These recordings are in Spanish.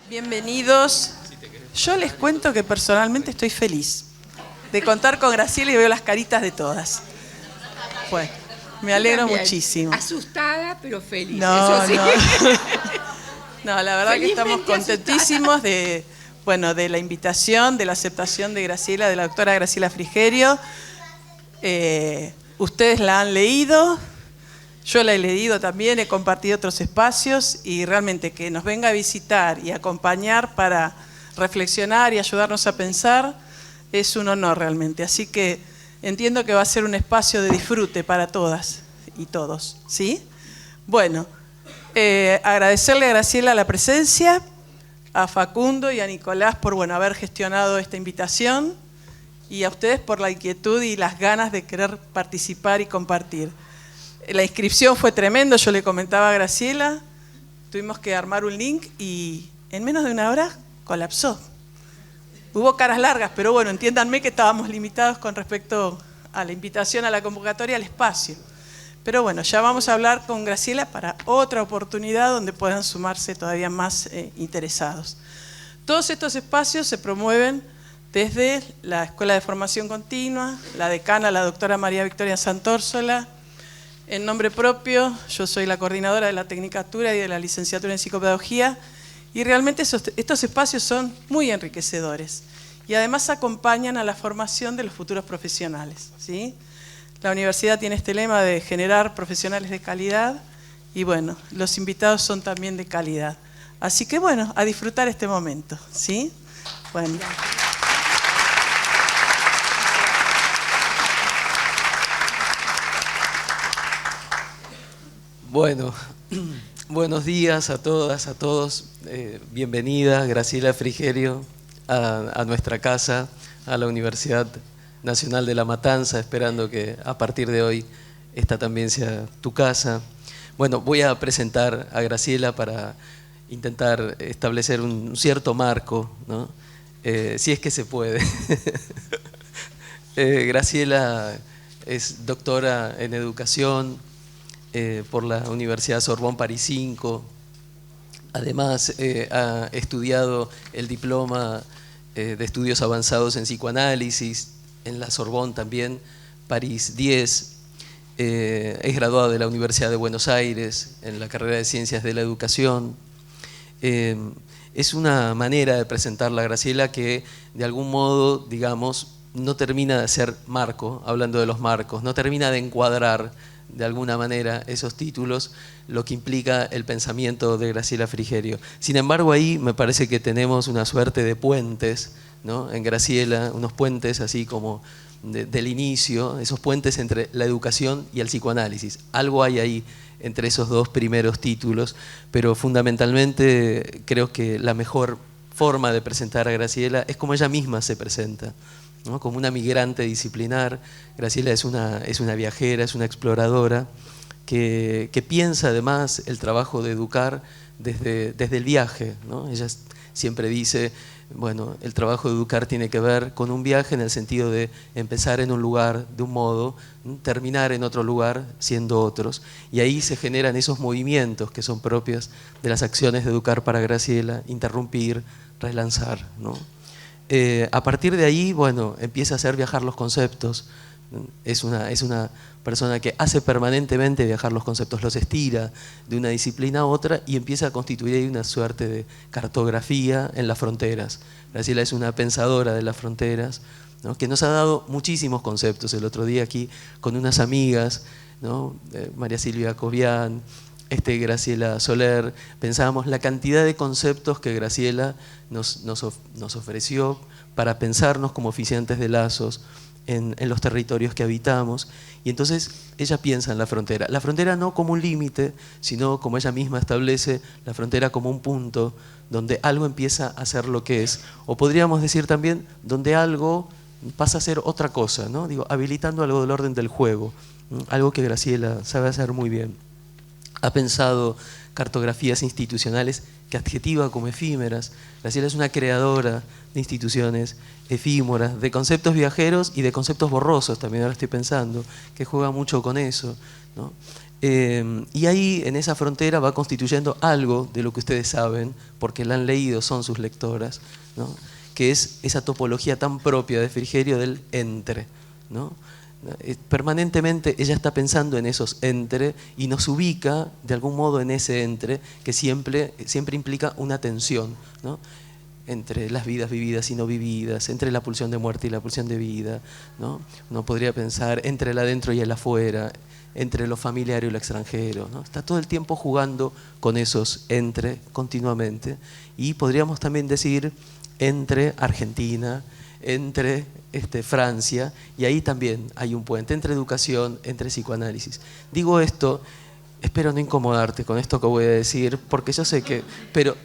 Bienvenidos. Yo les cuento que personalmente estoy feliz de contar con Graciela y veo las caritas de todas. Bueno, me alegro muchísimo. Asustada, pero feliz. No, eso sí. no, la verdad que estamos contentísimos de la invitación, de la aceptación de Graciela, de la doctora Graciela Frigerio. Ustedes la han leído, yo la he leído también, he compartido otros espacios y realmente que nos venga a visitar y acompañar para reflexionar y ayudarnos a pensar es un honor realmente. Así que entiendo que va a ser un espacio de disfrute para todas y todos, ¿sí? Bueno, agradecerle a Graciela la presencia, a Facundo y a Nicolás por haber gestionado esta invitación y a ustedes por la inquietud y las ganas de querer participar y compartir. La inscripción fue tremendo, yo le comentaba a Graciela, tuvimos que armar un link y en menos de una hora colapsó. Hubo caras largas, pero bueno, entiéndanme que estábamos limitados con respecto a la invitación a la convocatoria, al espacio. Pero bueno, ya vamos a hablar con Graciela para otra oportunidad donde puedan sumarse todavía más interesados. Todos estos espacios se promueven desde la Escuela de Formación Continua, la decana, la doctora María Victoria Santórsola. En nombre propio, yo soy la coordinadora de la Tecnicatura y de la Licenciatura en Psicopedagogía y realmente estos espacios son muy enriquecedores y además acompañan a la formación de los futuros profesionales, ¿sí? La universidad tiene este lema de generar profesionales de calidad y bueno, los invitados son también de calidad. Así que bueno, a disfrutar este momento, ¿sí? Bueno. Bueno, buenos días a todas, a todos. Bienvenida, Graciela Frigerio, a nuestra casa, a la Universidad Nacional de La Matanza, esperando que a partir de hoy esta también sea tu casa. Bueno, voy a presentar a Graciela para intentar establecer un cierto marco, ¿no? Si es que se puede. Graciela es doctora en educación por la Universidad Sorbonne París 5. Además, ha estudiado el diploma de estudios avanzados en psicoanálisis en la Sorbonne también, París 10. Es graduado de la Universidad de Buenos Aires en la carrera de Ciencias de la Educación. Es una manera de presentarla, Graciela, que de algún modo, digamos, no termina de ser marco, hablando de los marcos, no termina de encuadrar de alguna manera esos títulos, lo que implica el pensamiento de Graciela Frigerio. Sin embargo, ahí me parece que tenemos una suerte de puentes, ¿no? En Graciela, unos puentes así como del inicio, esos puentes entre la educación y el psicoanálisis. Algo hay ahí entre esos dos primeros títulos, pero fundamentalmente creo que la mejor forma de presentar a Graciela es como ella misma se presenta, ¿no? Como una migrante disciplinar. Graciela es una viajera, es una exploradora que piensa además el trabajo de educar desde el viaje, ¿no? Ella siempre dice, bueno, el trabajo de educar tiene que ver con un viaje en el sentido de empezar en un lugar de un modo, terminar en otro lugar siendo otros. Y ahí se generan esos movimientos que son propios de las acciones de educar para Graciela, interrumpir, relanzar, ¿no? A partir de ahí, bueno, empieza a hacer viajar los conceptos. Es una persona que hace permanentemente viajar los conceptos, los estira de una disciplina a otra y empieza a constituir ahí una suerte de cartografía en las fronteras. Graciela es una pensadora de las fronteras, ¿no? Que nos ha dado muchísimos conceptos. El otro día aquí con unas amigas, ¿no? María Silvia Cobian, Graciela Soler, pensábamos la cantidad de conceptos que Graciela nos ofreció para pensarnos como oficiantes de lazos en los territorios que habitamos. Y entonces ella piensa en la frontera no como un límite, sino como ella misma establece, la frontera como un punto donde algo empieza a ser lo que es, o podríamos decir también donde algo pasa a ser otra cosa, ¿no? Digo, habilitando algo del orden del juego, algo que Graciela sabe hacer muy bien. Ha pensado cartografías institucionales que adjetiva como efímeras. Graciela es una creadora de instituciones efímeras, de conceptos viajeros y de conceptos borrosos, también ahora estoy pensando, que juega mucho con eso, ¿no? Y ahí, en esa frontera, va constituyendo algo de lo que ustedes saben, porque la han leído, son sus lectoras, ¿no? Que es esa topología tan propia de Frigerio del entre, ¿no? Permanentemente ella está pensando en esos entre y nos ubica de algún modo en ese entre que siempre implica una tensión, ¿no? Entre las vidas vividas y no vividas, entre la pulsión de muerte y la pulsión de vida, ¿no? Uno podría pensar entre el adentro y el afuera, entre lo familiar y lo extranjero, ¿no? Está todo el tiempo jugando con esos entre continuamente. Y podríamos también decir entre Argentina, entre Francia, y ahí también hay un puente entre educación, entre psicoanálisis. Digo esto, espero no incomodarte con esto que voy a decir, porque yo sé que, pero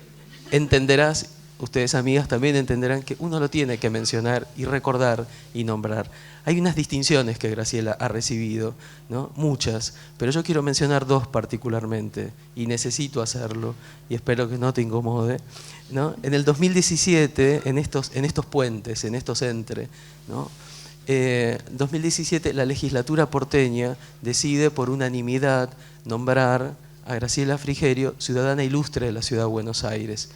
entenderás, ustedes amigas también entenderán que uno lo tiene que mencionar y recordar y nombrar. Hay unas distinciones que Graciela ha recibido, ¿no? Muchas, pero yo quiero mencionar dos particularmente y necesito hacerlo y espero que no te incomode, ¿no? En el 2017, en estos puentes, en estos entre, ¿no? 2017 la legislatura porteña decide por unanimidad nombrar a Graciela Frigerio ciudadana ilustre de la ciudad de Buenos Aires.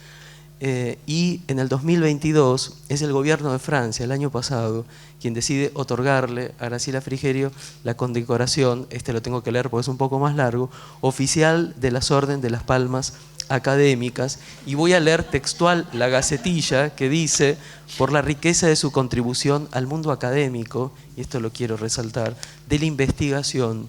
Y en el 2022 es el gobierno de Francia, el año pasado, quien decide otorgarle a Graciela Frigerio la condecoración, lo tengo que leer porque es un poco más largo, oficial de las Orden de las Palmas Académicas, y voy a leer textual la gacetilla que dice: por la riqueza de su contribución al mundo académico, y esto lo quiero resaltar, de la investigación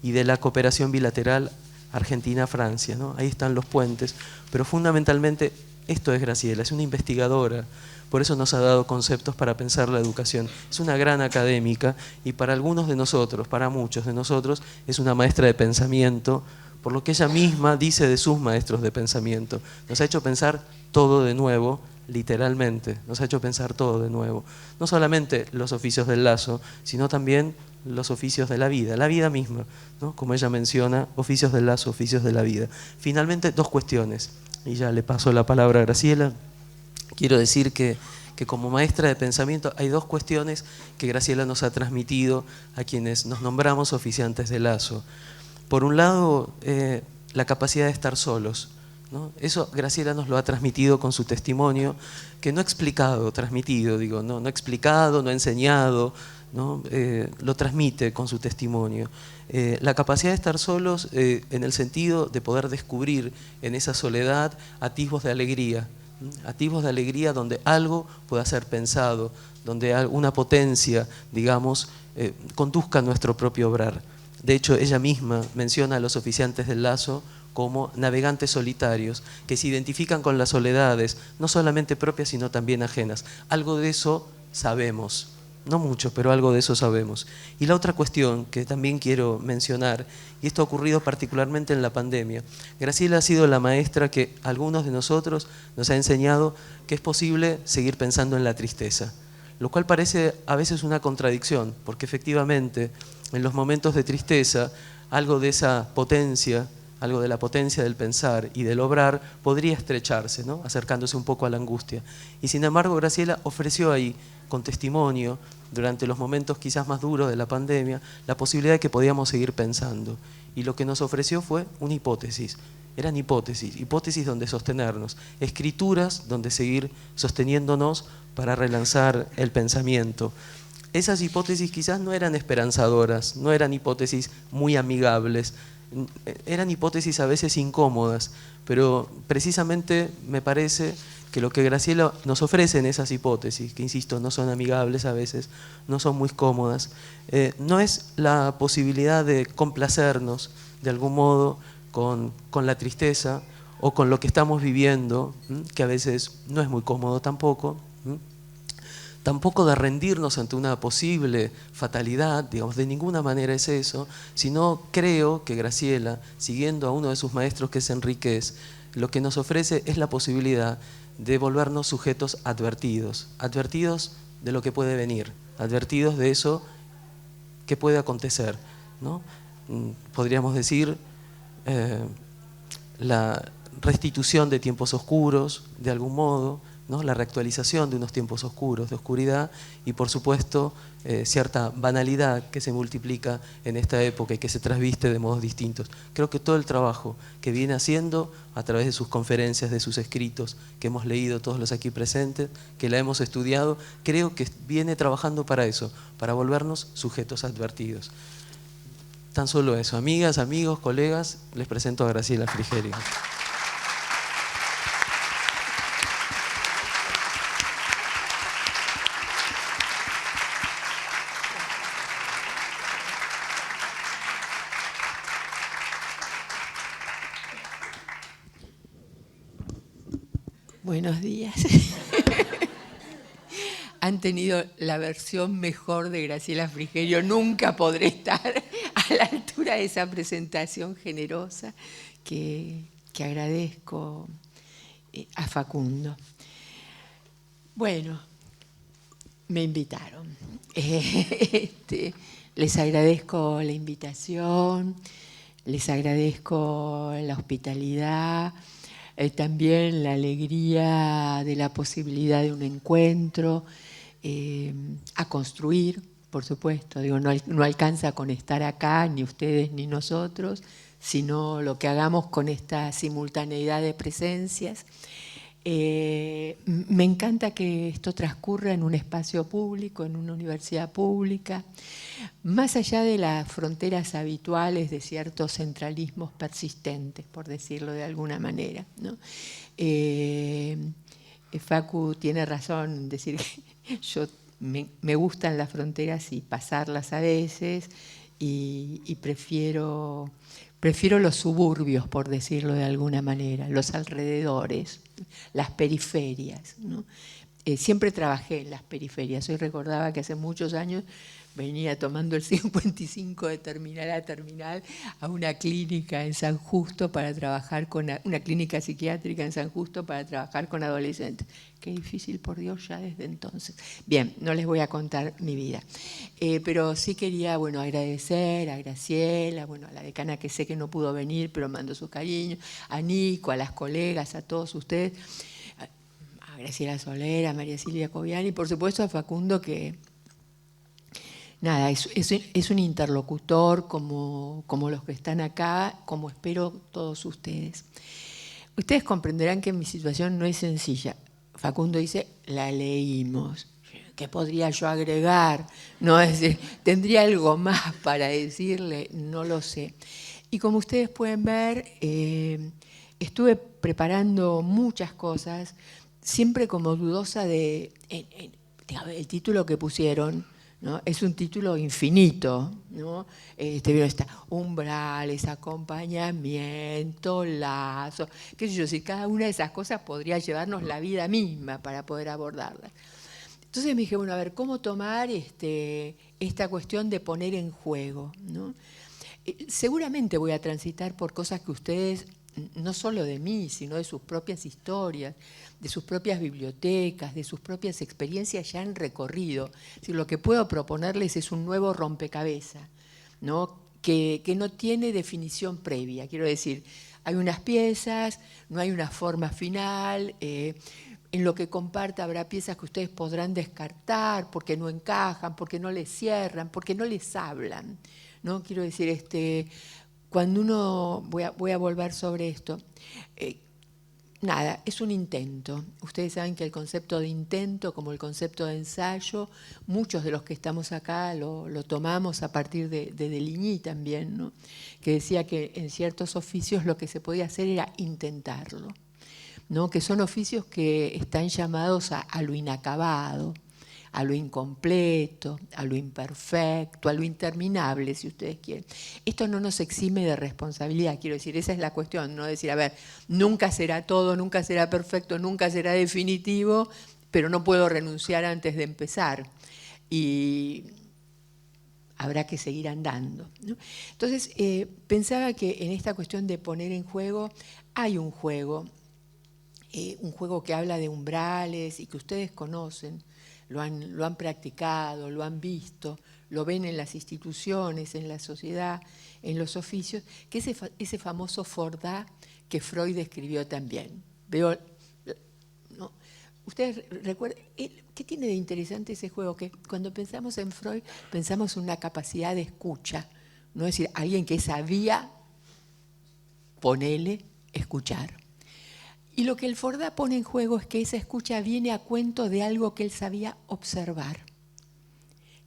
y de la cooperación bilateral Argentina-Francia, ¿no? Ahí están los puentes, pero fundamentalmente esto es Graciela, es una investigadora, por eso nos ha dado conceptos para pensar la educación. Es una gran académica y para algunos de nosotros, para muchos de nosotros, es una maestra de pensamiento, por lo que ella misma dice de sus maestros de pensamiento. Nos ha hecho pensar todo de nuevo, literalmente, nos ha hecho pensar todo de nuevo. No solamente los oficios del lazo, sino también los oficios de la vida misma, ¿no? Como ella menciona, oficios del lazo, oficios de la vida. Finalmente, dos cuestiones. Y ya le paso la palabra a Graciela. Quiero decir que como maestra de pensamiento hay dos cuestiones que Graciela nos ha transmitido a quienes nos nombramos oficiantes de lazo. Por un lado, la capacidad de estar solos, ¿no? Eso Graciela nos lo ha transmitido con su testimonio, que no ha explicado, transmitido, digo, no ha explicado, no ha enseñado, ¿no? Lo transmite con su testimonio. La capacidad de estar solos en el sentido de poder descubrir en esa soledad atisbos de alegría donde algo pueda ser pensado, donde una potencia, digamos, conduzca a nuestro propio obrar. De hecho, ella misma menciona a los oficiantes del lazo como navegantes solitarios que se identifican con las soledades, no solamente propias, sino también ajenas. Algo de eso sabemos. No mucho, pero algo de eso sabemos. Y la otra cuestión que también quiero mencionar, y esto ha ocurrido particularmente en la pandemia, Graciela ha sido la maestra que a algunos de nosotros nos ha enseñado que es posible seguir pensando en la tristeza, lo cual parece a veces una contradicción, porque efectivamente en los momentos de tristeza algo de esa potencia, algo de la potencia del pensar y del obrar podría estrecharse, ¿no? Acercándose un poco a la angustia. Y sin embargo Graciela ofreció ahí, con testimonio, durante los momentos quizás más duros de la pandemia, la posibilidad de que podíamos seguir pensando. Y lo que nos ofreció fue una hipótesis. Eran hipótesis donde sostenernos, escrituras donde seguir sosteniéndonos para relanzar el pensamiento. Esas hipótesis quizás no eran esperanzadoras, no eran hipótesis muy amigables, eran hipótesis a veces incómodas, pero precisamente me parece que lo que Graciela nos ofrece en esas hipótesis, que insisto, no son amigables a veces, no son muy cómodas, no es la posibilidad de complacernos de algún modo con la tristeza o con lo que estamos viviendo, que a veces no es muy cómodo tampoco, tampoco de rendirnos ante una posible fatalidad, digamos, de ninguna manera es eso, sino creo que Graciela, siguiendo a uno de sus maestros que es Enríquez, lo que nos ofrece es la posibilidad de volvernos sujetos advertidos de lo que puede venir, advertidos de eso que puede acontecer, ¿no? Podríamos decir la restitución de tiempos oscuros, de algún modo, ¿no? La reactualización de unos tiempos oscuros, de oscuridad, y por supuesto cierta banalidad que se multiplica en esta época y que se trasviste de modos distintos. Creo que todo el trabajo que viene haciendo a través de sus conferencias, de sus escritos, que hemos leído todos los aquí presentes, que la hemos estudiado, creo que viene trabajando para eso, para volvernos sujetos advertidos. Tan solo eso. Amigas, amigos, colegas, les presento a Graciela Frigerio. Buenos días. Han tenido la versión mejor de Graciela Frigerio. Nunca podré estar a la altura de esa presentación generosa que agradezco a Facundo. Bueno, me invitaron. Les agradezco la invitación, les agradezco la hospitalidad, también la alegría de la posibilidad de un encuentro, a construir, por supuesto. Digo, no alcanza con estar acá, ni ustedes ni nosotros, sino lo que hagamos con esta simultaneidad de presencias. Me encanta que esto transcurra en un espacio público, en una universidad pública, más allá de las fronteras habituales de ciertos centralismos persistentes, por decirlo de alguna manera, ¿no? Facu tiene razón en decir que yo me gustan las fronteras y pasarlas a veces, y prefiero los suburbios, por decirlo de alguna manera, los alrededores, las periferias, ¿no? Siempre trabajé en las periferias. Hoy recordaba que hace muchos años venía tomando el 55 de terminal a terminal a una clínica en San Justo para trabajar con una clínica psiquiátrica en San Justo para trabajar con adolescentes. Qué difícil, por Dios, ya desde entonces. Bien, no les voy a contar mi vida, pero sí quería, bueno, agradecer a Graciela, bueno, a la decana que sé que no pudo venir, pero mando sus cariños, a Nico, a las colegas, a todos ustedes, a Graciela Soler, a María Silvia Cobiani y por supuesto a Facundo, que nada, es un interlocutor como los que están acá, como espero todos ustedes. Ustedes comprenderán que mi situación no es sencilla. Facundo dice, la leímos. ¿Qué podría yo agregar? No, es decir, ¿tendría algo más para decirle? No lo sé. Y como ustedes pueden ver, estuve preparando muchas cosas, siempre como dudosa de el título que pusieron, ¿no? Es un título infinito, ¿no? Está umbrales, acompañamiento, lazo, qué sé yo, si cada una de esas cosas podría llevarnos la vida misma para poder abordarlas. Entonces me dije, bueno, a ver, ¿cómo tomar esta cuestión de poner en juego, ¿no? Seguramente voy a transitar por cosas que ustedes, no solo de mí, sino de sus propias historias, de sus propias bibliotecas, de sus propias experiencias ya han recorrido. Es decir, lo que puedo proponerles es un nuevo rompecabezas, ¿no? Que no tiene definición previa. Quiero decir, hay unas piezas, no hay una forma final. En lo que comparta habrá piezas que ustedes podrán descartar porque no encajan, porque no les cierran, porque no les hablan, ¿no? Quiero decir, cuando uno, voy a volver sobre esto, nada, es un intento. Ustedes saben que el concepto de intento, como el concepto de ensayo, muchos de los que estamos acá lo tomamos a partir de Deligny también, ¿no? Que decía que en ciertos oficios lo que se podía hacer era intentarlo, ¿no? Que son oficios que están llamados a lo inacabado, a lo incompleto, a lo imperfecto, a lo interminable, si ustedes quieren. Esto no nos exime de responsabilidad, quiero decir, esa es la cuestión, no decir, a ver, nunca será todo, nunca será perfecto, nunca será definitivo, pero no puedo renunciar antes de empezar. Y habrá que seguir andando, ¿no? Entonces, pensaba que en esta cuestión de poner en juego, hay un juego que habla de umbrales y que ustedes conocen, lo han practicado, lo han visto, lo ven en las instituciones, en la sociedad, en los oficios, que es ese famoso Fordá que Freud escribió también. Veo, ¿no? ustedes recuerdan, ¿qué tiene de interesante ese juego? Que cuando pensamos en Freud, pensamos en una capacidad de escucha, ¿no? Es decir, alguien que sabía, ponele, escuchar. Y lo que el Fordá pone en juego es que esa escucha viene a cuento de algo que él sabía observar,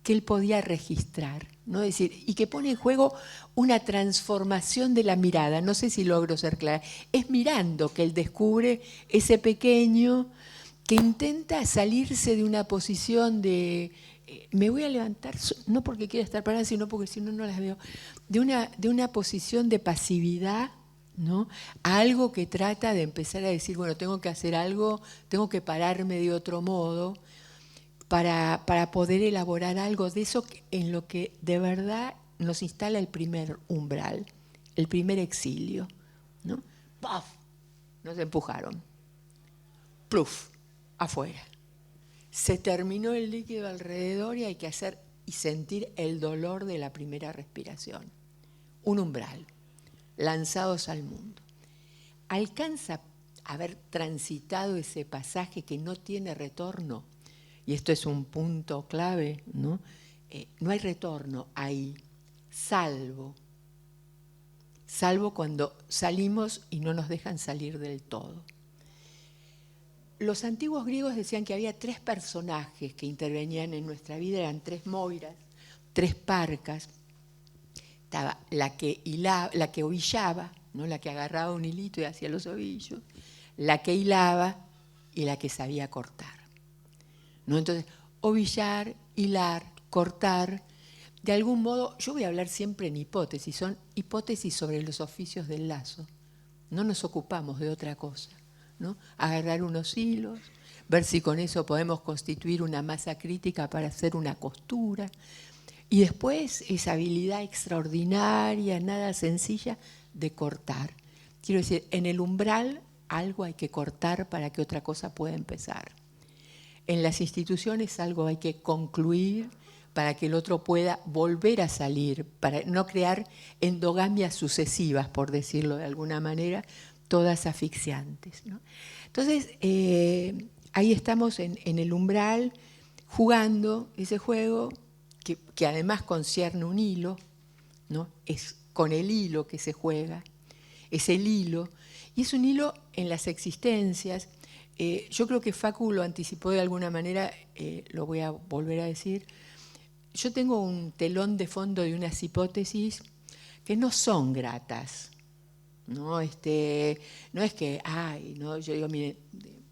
que él podía registrar, ¿no? Es decir, y que pone en juego una transformación de la mirada. No sé si logro ser clara. Es mirando que él descubre ese pequeño que intenta salirse de una posición de me voy a levantar, no porque quiera estar parada, sino porque si no, no las veo, de una posición de pasividad, ¿no? A algo que trata de empezar a decir, bueno, tengo que hacer algo, tengo que pararme de otro modo para poder elaborar algo de eso en lo que de verdad nos instala el primer umbral, el primer exilio, ¿no? ¡Paf! Nos empujaron. ¡Pluf! Afuera. Se terminó el líquido alrededor y hay que hacer y sentir el dolor de la primera respiración. Un umbral. Lanzados al mundo. Alcanza a haber transitado ese pasaje que no tiene retorno, y esto es un punto clave, ¿no? No hay retorno ahí, salvo cuando salimos y no nos dejan salir del todo. Los antiguos griegos decían que había 3 personajes que intervenían en nuestra vida, eran 3 moiras, 3 parcas. Estaba la que ovillaba, ¿no? La que agarraba un hilito y hacía los ovillos, la que hilaba y la que sabía cortar, ¿no? Entonces, ovillar, hilar, cortar, de algún modo, yo voy a hablar siempre en hipótesis, son hipótesis sobre los oficios del lazo. No nos ocupamos de otra cosa, ¿no? Agarrar unos hilos, ver si con eso podemos constituir una masa crítica para hacer una costura. Y después esa habilidad extraordinaria, nada sencilla, de cortar. Quiero decir, en el umbral algo hay que cortar para que otra cosa pueda empezar. En las instituciones algo hay que concluir para que el otro pueda volver a salir, para no crear endogamias sucesivas, por decirlo de alguna manera, todas asfixiantes, ¿no? Entonces, ahí estamos en el umbral, jugando ese juego, que además concierne un hilo, ¿no? Es con el hilo que se juega, es el hilo, y es un hilo en las existencias. Yo creo que Facu lo anticipó de alguna manera, lo voy a volver a decir. Yo tengo un telón de fondo de unas hipótesis que no son gratas, ¿no? No es que, no, yo digo, mire,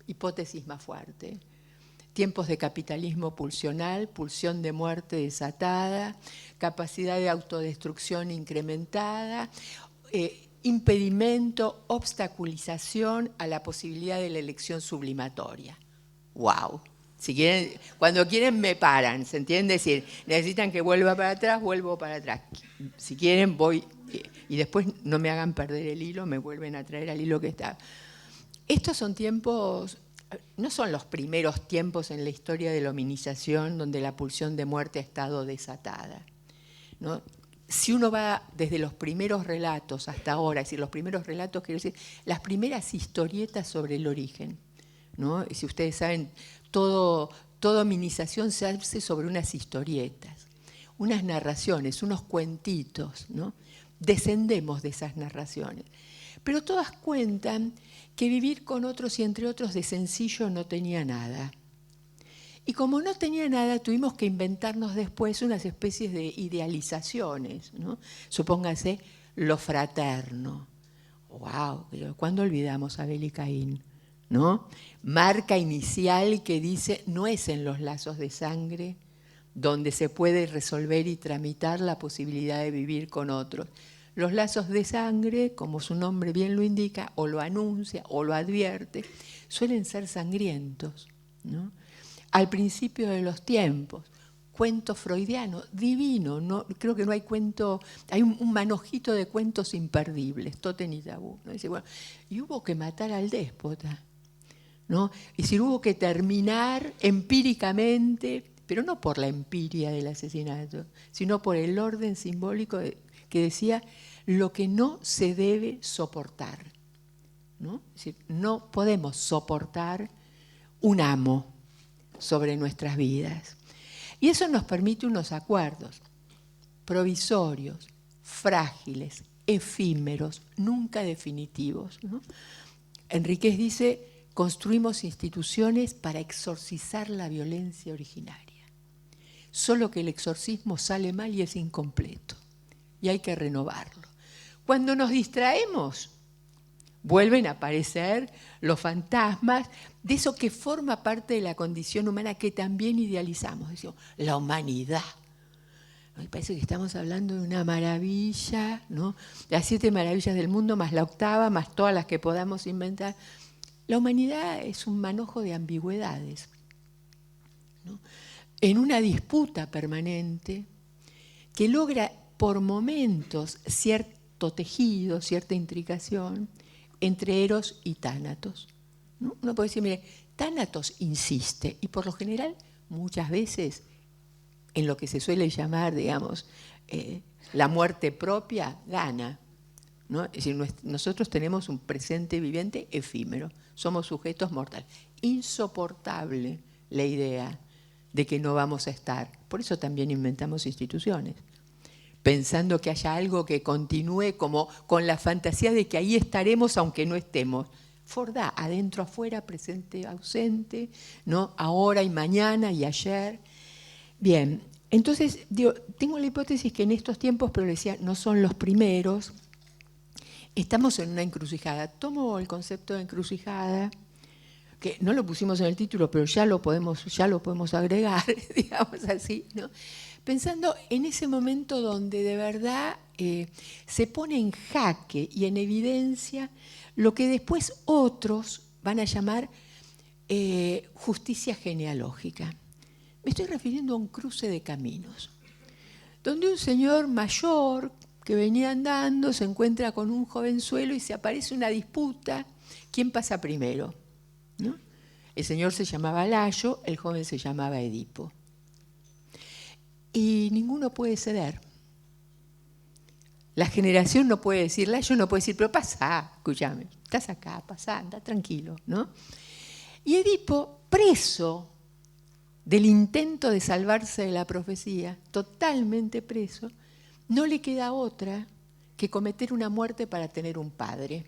hipótesis más fuerte. Tiempos de capitalismo pulsional, pulsión de muerte desatada, capacidad de autodestrucción incrementada, impedimento, obstaculización a la posibilidad de la elección sublimatoria. ¡Wow! Si quieren, cuando quieren me paran, ¿se entiende? Es decir, necesitan que vuelva para atrás, vuelvo para atrás. Si quieren voy, y después no me hagan perder el hilo, me vuelven a traer al hilo que está. Estos son tiempos, no son los primeros tiempos en la historia de la hominización donde la pulsión de muerte ha estado desatada, ¿no? Si uno va desde los primeros relatos hasta ahora, es decir, los primeros relatos, quiero decir, las primeras historietas sobre el origen, ¿no? Si ustedes saben, toda hominización se hace sobre unas historietas, unas narraciones, unos cuentitos, ¿no? Descendemos de esas narraciones. Pero todas cuentan que vivir con otros y entre otros de sencillo no tenía nada. Y como no tenía nada, tuvimos que inventarnos después unas especies de idealizaciones, ¿no? Supóngase lo fraterno. ¡Wow! ¿Cuándo olvidamos a Abel y Caín? ¿No? Marca inicial que dice, no es en los lazos de sangre donde se puede resolver y tramitar la posibilidad de vivir con otros. Los lazos de sangre, como su nombre bien lo indica, o lo anuncia o lo advierte, suelen ser sangrientos, ¿no? Al principio de los tiempos, cuento freudiano, divino, ¿no? Creo que no hay cuento, hay un manojito de cuentos imperdibles, Totem y Tabú, ¿no? Dice, bueno, y hubo que matar al déspota, ¿no? Es decir, hubo que terminar empíricamente, pero no por la empiria del asesinato, sino por el orden simbólico que decía lo que no se debe soportar, ¿no? Es decir, no podemos soportar un amo sobre nuestras vidas. Y eso nos permite unos acuerdos provisorios, frágiles, efímeros, nunca definitivos, ¿no? Enríquez dice, construimos instituciones para exorcizar la violencia originaria. Solo que el exorcismo sale mal y es incompleto, y hay que renovarlo. Cuando nos distraemos, vuelven a aparecer los fantasmas de eso que forma parte de la condición humana que también idealizamos. Decimos, la humanidad. Me parece que estamos hablando de una maravilla, ¿no? Las 7 maravillas del mundo, más la 8ª, más todas las que podamos inventar. La humanidad es un manojo de ambigüedades, ¿no? En una disputa permanente que logra por momentos cierto tejido, cierta intricación entre Eros y Tánatos, ¿no? Uno puede decir, mire, Tánatos insiste, y por lo general, muchas veces, en lo que se suele llamar, digamos, la muerte propia, gana, ¿no? Es decir, nosotros tenemos un presente viviente efímero, somos sujetos mortales. Insoportable la idea de que no vamos a estar. Por eso también inventamos instituciones, pensando que haya algo que continúe como con la fantasía de que ahí estaremos aunque no estemos. Fordá, adentro, afuera, presente, ausente, ¿no? Ahora y mañana y ayer. Bien, entonces digo, tengo la hipótesis que en estos tiempos, pero le decía, no son los primeros, estamos en una encrucijada. Tomo el concepto de encrucijada, que no lo pusimos en el título, pero ya lo podemos agregar, digamos así, ¿no? Pensando en ese momento donde de verdad se pone en jaque y en evidencia lo que después otros van a llamar justicia genealógica. Me estoy refiriendo a un cruce de caminos, donde un señor mayor que venía andando se encuentra con un jovenzuelo y se aparece una disputa, ¿quién pasa primero? ¿No? El señor se llamaba Layo, el joven se llamaba Edipo. Y ninguno puede ceder. La generación no puede decir, Layo no puede decir, pero pasá, escúchame, estás acá, pasá, anda tranquilo, ¿no? Y Edipo, preso del intento de salvarse de la profecía, totalmente preso, no le queda otra que cometer una muerte para tener un padre.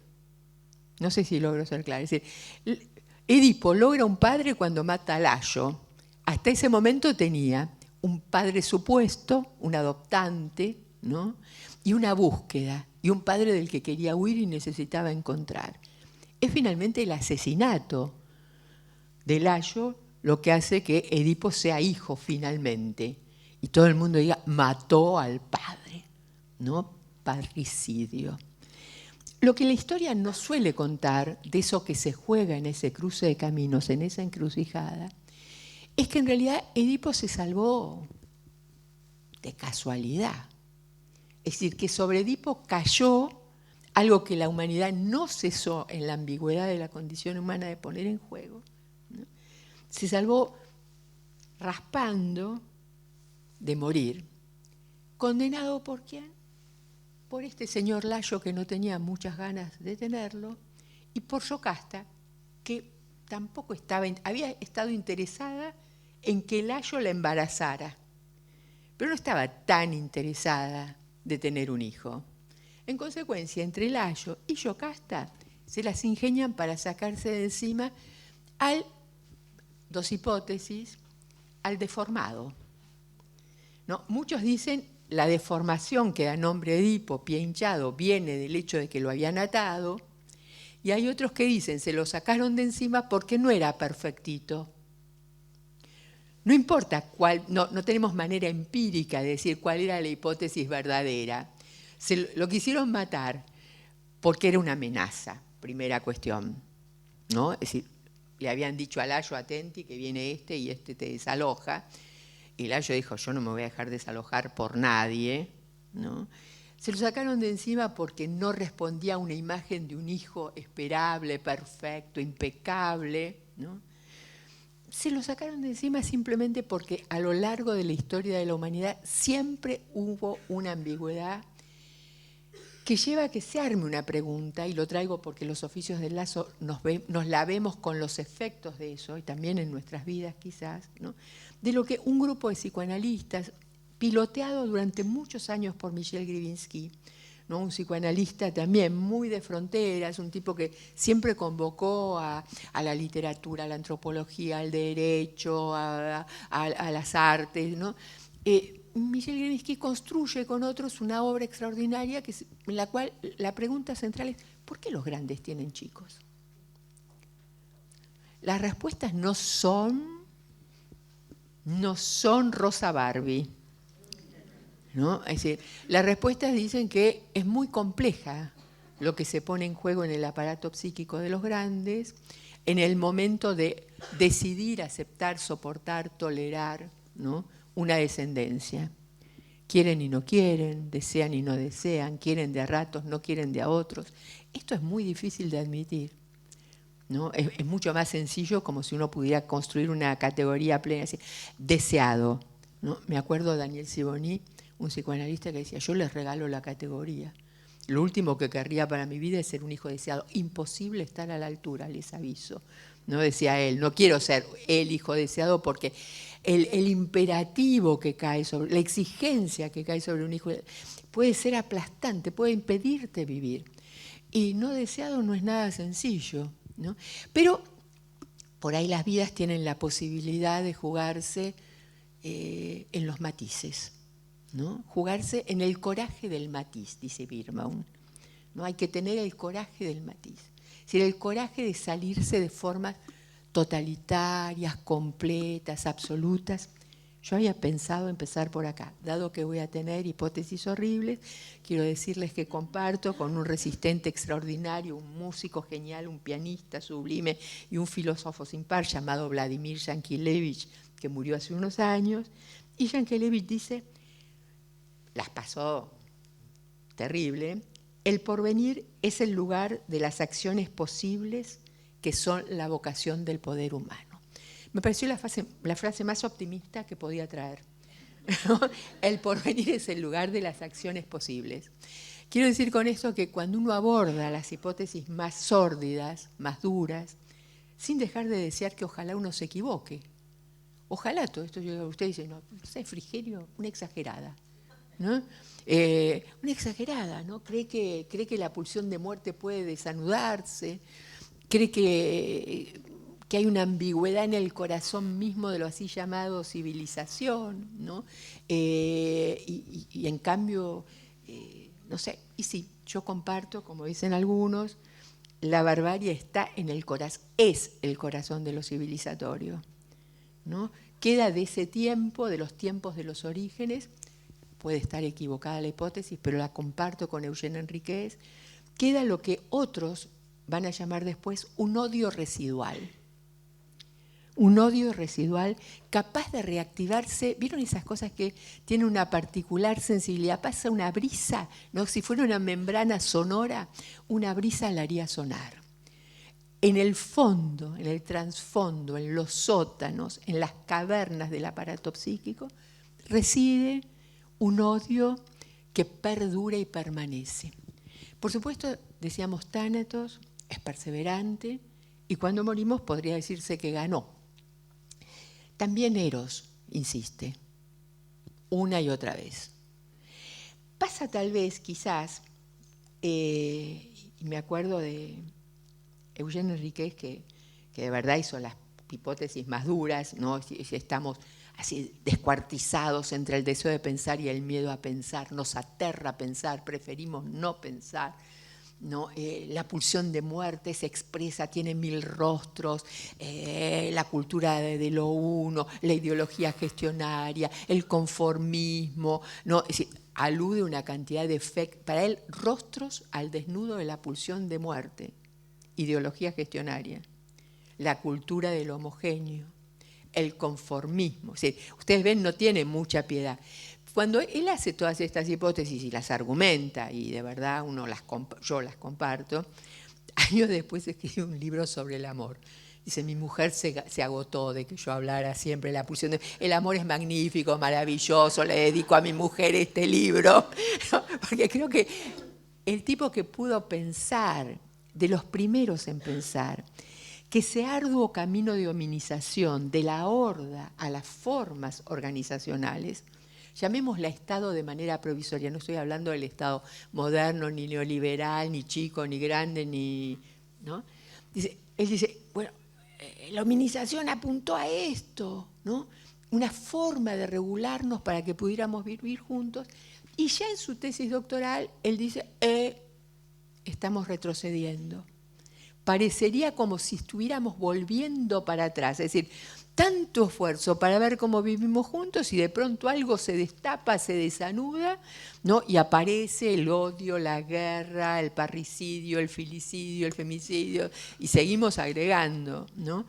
No sé si logro ser claro. Es decir, Edipo logra un padre cuando mata a Layo. Hasta ese momento tenía un padre supuesto, un adoptante, ¿no? Y una búsqueda, y un padre del que quería huir y necesitaba encontrar. Es finalmente el asesinato de Layo lo que hace que Edipo sea hijo finalmente, y todo el mundo diga, mató al padre, ¿no? Parricidio. Lo que la historia no suele contar de eso que se juega en ese cruce de caminos, en esa encrucijada, es que en realidad Edipo se salvó de casualidad. Es decir, que sobre Edipo cayó algo que la humanidad no cesó en la ambigüedad de la condición humana de poner en juego, ¿no? Se salvó raspando de morir. ¿Condenado por quién? Por este señor Layo, que no tenía muchas ganas de tenerlo, y por Yocasta, que tampoco había estado interesada en que Layo la embarazara, pero no estaba tan interesada de tener un hijo. En consecuencia, entre Layo y Yocasta se las ingenian para sacarse de encima dos hipótesis, al deformado, ¿no? Muchos dicen la deformación que da nombre a Edipo, pie hinchado, viene del hecho de que lo habían atado, y hay otros que dicen se lo sacaron de encima porque no era perfectito. No importa cuál, no tenemos manera empírica de decir cuál era la hipótesis verdadera. Lo quisieron matar porque era una amenaza, primera cuestión, ¿no? Es decir, le habían dicho a Layo, atenti, que viene este y este te desaloja. Y Layo dijo, yo no me voy a dejar desalojar por nadie, ¿no? Se lo sacaron de encima porque no respondía a una imagen de un hijo esperable, perfecto, impecable, ¿no? Se lo sacaron de encima simplemente porque a lo largo de la historia de la humanidad siempre hubo una ambigüedad que lleva a que se arme una pregunta, y lo traigo porque los oficios del lazo nos la vemos con los efectos de eso, y también en nuestras vidas quizás, ¿no? De lo que un grupo de psicoanalistas, piloteado durante muchos años por Michel Grivinsky, ¿no? Un psicoanalista también muy de fronteras, un tipo que siempre convocó a la literatura, a la antropología, al derecho, a las artes, ¿no? Michel Grivinsky construye con otros una obra extraordinaria en la cual la pregunta central es ¿por qué los grandes tienen chicos? Las respuestas no son Rosa Barbie, ¿no? Es decir, las respuestas dicen que es muy compleja lo que se pone en juego en el aparato psíquico de los grandes en el momento de decidir, aceptar, soportar, tolerar, ¿no? Una descendencia. Quieren y no quieren, desean y no desean, quieren de a ratos, no quieren de a otros. Esto es muy difícil de admitir, ¿no? Es mucho más sencillo, como si uno pudiera construir una categoría plena, así, deseado, ¿no? Me acuerdo de Daniel Sibony, un psicoanalista que decía, yo les regalo la categoría. Lo último que querría para mi vida es ser un hijo deseado. Imposible estar a la altura, les aviso. No decía él, no quiero ser el hijo deseado porque el imperativo que cae sobre, la exigencia que cae sobre un hijo puede ser aplastante, puede impedirte vivir. Y no deseado no es nada sencillo, ¿no? Pero por ahí las vidas tienen la posibilidad de jugarse en los matices, ¿no? Jugarse en el coraje del matiz, dice Birnbaum, ¿no? Hay que tener el coraje del matiz. Es decir, el coraje de salirse de formas totalitarias, completas, absolutas. Yo había pensado empezar por acá. Dado que voy a tener hipótesis horribles, quiero decirles que comparto con un resistente extraordinario, un músico genial, un pianista sublime y un filósofo sin par llamado Vladimir Yankelevich, que murió hace unos años. Y Yankelevich dice, las pasó terrible, el porvenir es el lugar de las acciones posibles que son la vocación del poder humano. Me pareció la frase más optimista que podía traer. El porvenir es el lugar de las acciones posibles. Quiero decir con esto que cuando uno aborda las hipótesis más sórdidas, más duras, sin dejar de desear que ojalá uno se equivoque. Ojalá todo esto, usted dice, no sé, Frigerio, una exagerada, ¿no? Una exagerada, ¿no? Cree que la pulsión de muerte puede desanudarse, cree que hay una ambigüedad en el corazón mismo de lo así llamado civilización, ¿no? Y en cambio, no sé, y sí, yo comparto, como dicen algunos, la barbarie está en el corazón, es el corazón de lo civilizatorio, ¿no? Queda de ese tiempo, de los tiempos de los orígenes, puede estar equivocada la hipótesis, pero la comparto con Eugène Enriquez, queda lo que otros van a llamar después un odio residual. Un odio residual capaz de reactivarse. ¿Vieron esas cosas que tienen una particular sensibilidad? Pasa una brisa, ¿no? Si fuera una membrana sonora, una brisa la haría sonar. En el fondo, en el trasfondo, en los sótanos, en las cavernas del aparato psíquico, reside un odio que perdura y permanece. Por supuesto, decíamos Tánatos, es perseverante y cuando morimos podría decirse que ganó. También Eros insiste, una y otra vez. Pasa tal vez, quizás, y me acuerdo de Eugène Enriquez, que de verdad hizo las hipótesis más duras, ¿no? Si estamos así descuartizados entre el deseo de pensar y el miedo a pensar, nos aterra pensar, preferimos no pensar, ¿no? La pulsión de muerte se expresa, tiene 1000 rostros, la cultura de lo uno, la ideología gestionaria, el conformismo, ¿no? Es decir, alude a una cantidad de efectos, para él, rostros al desnudo de la pulsión de muerte, ideología gestionaria, la cultura de lo homogéneo, el conformismo. Es decir, ustedes ven, no tiene mucha piedad. Cuando él hace todas estas hipótesis y las argumenta, y de verdad yo las comparto, años después escribe un libro sobre el amor. Dice, mi mujer se agotó de que yo hablara siempre la pulsión de... El amor es magnífico, maravilloso, le dedico a mi mujer este libro, porque creo que el tipo que pudo pensar, de los primeros en pensar, que ese arduo camino de hominización de la horda a las formas organizacionales, llamémosla Estado de manera provisoria, no estoy hablando del Estado moderno, ni neoliberal, ni chico, ni grande, ni... ¿no? Él dice, bueno, la hominización apuntó a esto, ¿no? Una forma de regularnos para que pudiéramos vivir juntos, y ya en su tesis doctoral él dice, estamos retrocediendo. Parecería como si estuviéramos volviendo para atrás, es decir, tanto esfuerzo para ver cómo vivimos juntos y de pronto algo se destapa, se desanuda, ¿no? Y aparece el odio, la guerra, el parricidio, el filicidio, el femicidio, y seguimos agregando, ¿no?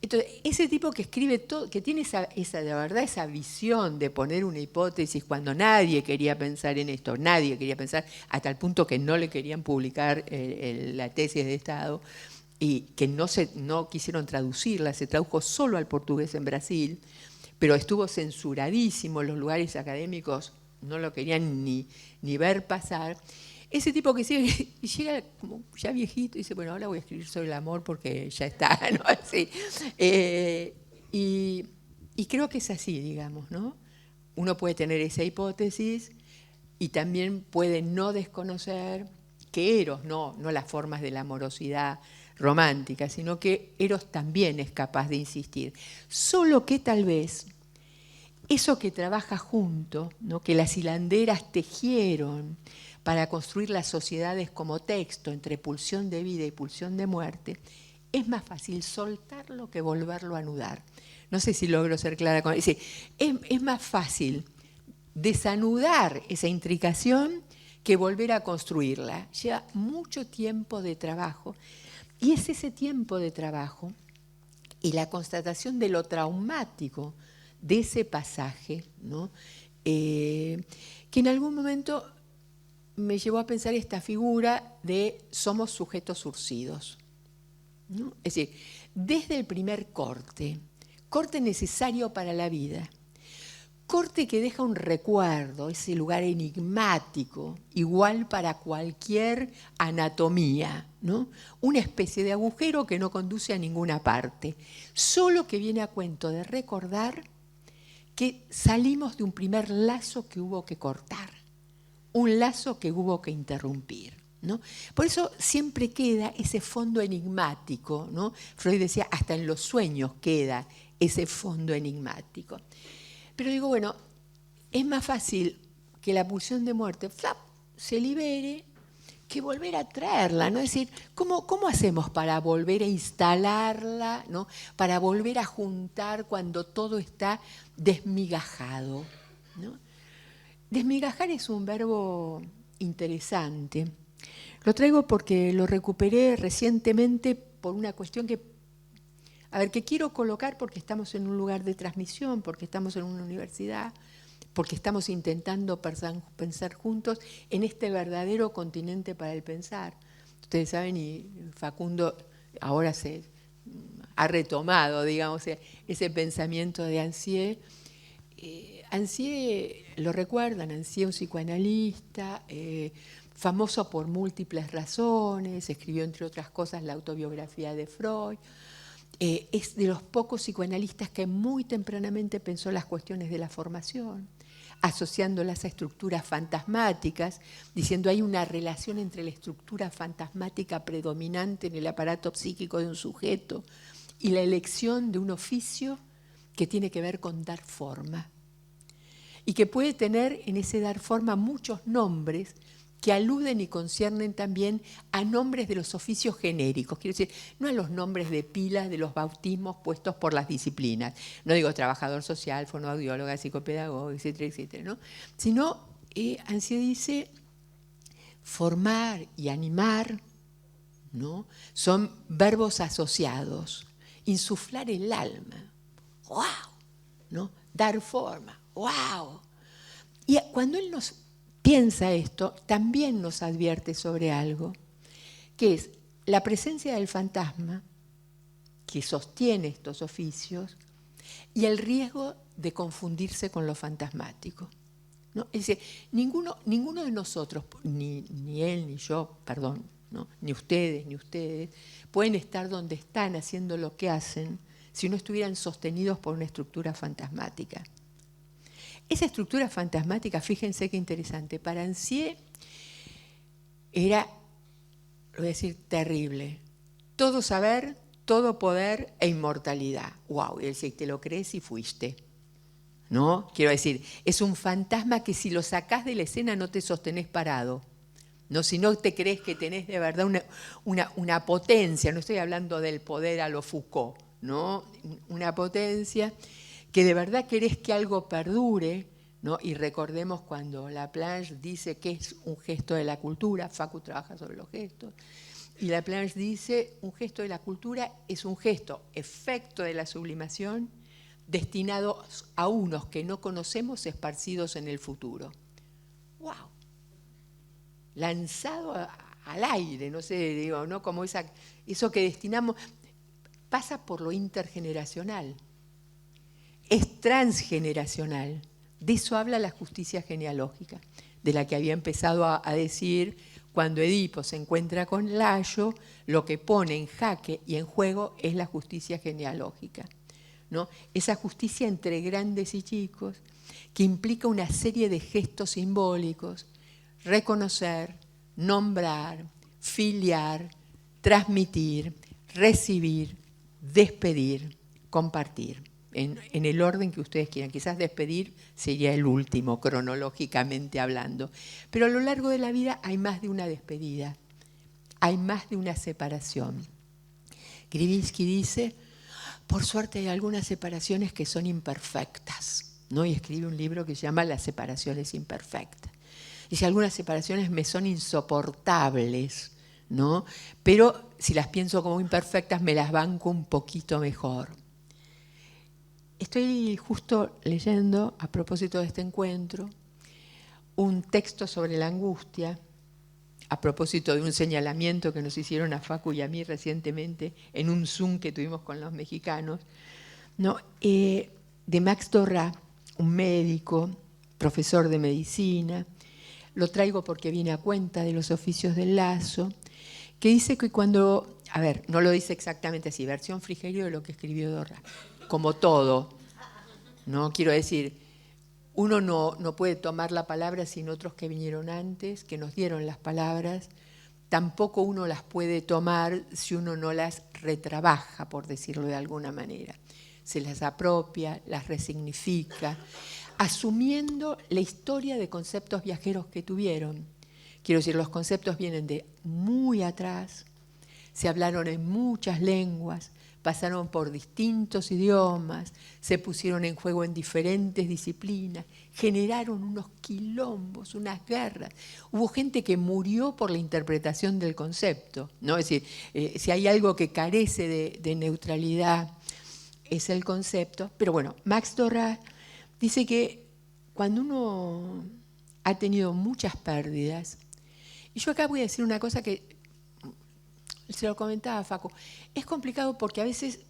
Entonces, ese tipo que escribe todo, que tiene de verdad esa visión de poner una hipótesis cuando nadie quería pensar en esto, nadie quería pensar, hasta el punto que no le querían publicar la tesis de Estado y que no quisieron traducirla, se tradujo solo al portugués en Brasil, pero estuvo censuradísimo, los lugares académicos no lo querían ni ver pasar. Ese tipo que sigue y llega como ya viejito y dice, bueno, ahora voy a escribir sobre el amor porque ya está, ¿no? Así. Y creo que es así, digamos, ¿no? Uno puede tener esa hipótesis y también puede no desconocer que Eros, no las formas de la amorosidad romántica, sino que Eros también es capaz de insistir. Solo que tal vez eso que trabaja junto, ¿no? Que las hilanderas tejieron para construir las sociedades como texto entre pulsión de vida y pulsión de muerte, es más fácil soltarlo que volverlo a anudar. No sé si logro ser clara con eso. Es más fácil desanudar esa intricación que volver a construirla. Lleva mucho tiempo de trabajo y es ese tiempo de trabajo y la constatación de lo traumático de ese pasaje, ¿no? Que en algún momento me llevó a pensar esta figura de somos sujetos surcidos, ¿no? Es decir, desde el primer corte necesario para la vida, corte que deja un recuerdo, ese lugar enigmático, igual para cualquier anatomía, ¿no? Una especie de agujero que no conduce a ninguna parte, solo que viene a cuento de recordar que salimos de un primer lazo que hubo que cortar, un lazo que hubo que interrumpir, ¿no? Por eso siempre queda ese fondo enigmático, ¿no? Freud decía, hasta en los sueños queda ese fondo enigmático. Pero digo, bueno, es más fácil que la pulsión de muerte se libere que volver a traerla, ¿no? Es decir, ¿cómo hacemos para volver a instalarla, ¿no? Para volver a juntar cuando todo está desmigajado, ¿no? Desmigajar es un verbo interesante. Lo traigo porque lo recuperé recientemente por una cuestión que quiero colocar porque estamos en un lugar de transmisión, porque estamos en una universidad, porque estamos intentando pensar juntos en este verdadero continente para el pensar. Ustedes saben, y Facundo ahora se ha retomado, digamos, ese pensamiento de Ancier. Ancier, lo recuerdan, Ancier, un psicoanalista, famoso por múltiples razones, escribió entre otras cosas la autobiografía de Freud. Es de los pocos psicoanalistas que muy tempranamente pensó las cuestiones de la formación, asociándolas a estructuras fantasmáticas, diciendo hay una relación entre la estructura fantasmática predominante en el aparato psíquico de un sujeto y la elección de un oficio que tiene que ver con dar forma y que puede tener en ese dar forma muchos nombres que aluden y conciernen también a nombres de los oficios genéricos, quiero decir, no a los nombres de pilas de los bautismos puestos por las disciplinas, no digo trabajador social, fonoaudióloga, psicopedagogo, etcétera, etcétera, ¿no? Sino, Ancier dice, formar y animar, ¿no? Son verbos asociados, insuflar el alma, ¡wow!, ¿no? Dar forma, ¡wow! Y cuando él nos piensa esto, también nos advierte sobre algo, que es la presencia del fantasma que sostiene estos oficios y el riesgo de confundirse con lo fantasmático. ¿no? Es decir, ninguno de nosotros, ni él, ni yo, perdón, ¿no? ni ustedes, pueden estar donde están haciendo lo que hacen si no estuvieran sostenidos por una estructura fantasmática. Esa estructura fantasmática, fíjense qué interesante, para Ancié era, lo voy a decir, terrible. Todo saber, todo poder e inmortalidad. ¡Wow! Y él dice, te lo crees y fuiste. ¿No? Quiero decir, es un fantasma que si lo sacás de la escena no te sostenés parado. ¿No? Si no te crees que tenés de verdad una potencia, no estoy hablando del poder a lo Foucault, ¿no? Una potencia que de verdad querés que algo perdure, ¿no? Y recordemos cuando Laplanche dice que es un gesto de la cultura, Facu trabaja sobre los gestos, y Laplanche dice un gesto de la cultura es un gesto, efecto de la sublimación, destinado a unos que no conocemos esparcidos en el futuro. ¡Wow! Lanzado al aire, no sé, digo, ¿no? Como eso que destinamos, pasa por lo intergeneracional, es transgeneracional. De eso habla la justicia genealógica, de la que había empezado a decir cuando Edipo se encuentra con Layo, lo que pone en jaque y en juego es la justicia genealógica, ¿no? Esa justicia entre grandes y chicos que implica una serie de gestos simbólicos, reconocer, nombrar, filiar, transmitir, recibir, despedir, compartir, en el orden que ustedes quieran. Quizás despedir sería el último, cronológicamente hablando. Pero a lo largo de la vida hay más de una despedida, hay más de una separación. Grivinsky dice, por suerte hay algunas separaciones que son imperfectas, ¿no? Y escribe un libro que se llama Las separaciones imperfectas. Dice, algunas separaciones me son insoportables, ¿no? Pero si las pienso como imperfectas me las banco un poquito mejor. Estoy justo leyendo, a propósito de este encuentro, un texto sobre la angustia, a propósito de un señalamiento que nos hicieron a Facu y a mí recientemente en un Zoom que tuvimos con los mexicanos, ¿no? De Max Dorra, un médico, profesor de medicina. Lo traigo porque viene a cuenta de los oficios del Lazo, que dice que cuando, a ver, no lo dice exactamente así, versión Frigerio de lo que escribió Dorra, como todo, ¿no? Quiero decir, uno no puede tomar la palabra sin otros que vinieron antes, que nos dieron las palabras, tampoco uno las puede tomar si uno no las retrabaja, por decirlo de alguna manera. Se las apropia, las resignifica, asumiendo la historia de conceptos viajeros que tuvieron. Quiero decir, los conceptos vienen de muy atrás, se hablaron en muchas lenguas, pasaron por distintos idiomas, se pusieron en juego en diferentes disciplinas, generaron unos quilombos, unas guerras. Hubo gente que murió por la interpretación del concepto, ¿no? Es decir, si hay algo que carece de neutralidad es el concepto. Pero bueno, Max Dorra dice que cuando uno ha tenido muchas pérdidas, y yo acá voy a decir una cosa que se lo comentaba a Facu, es complicado porque a veces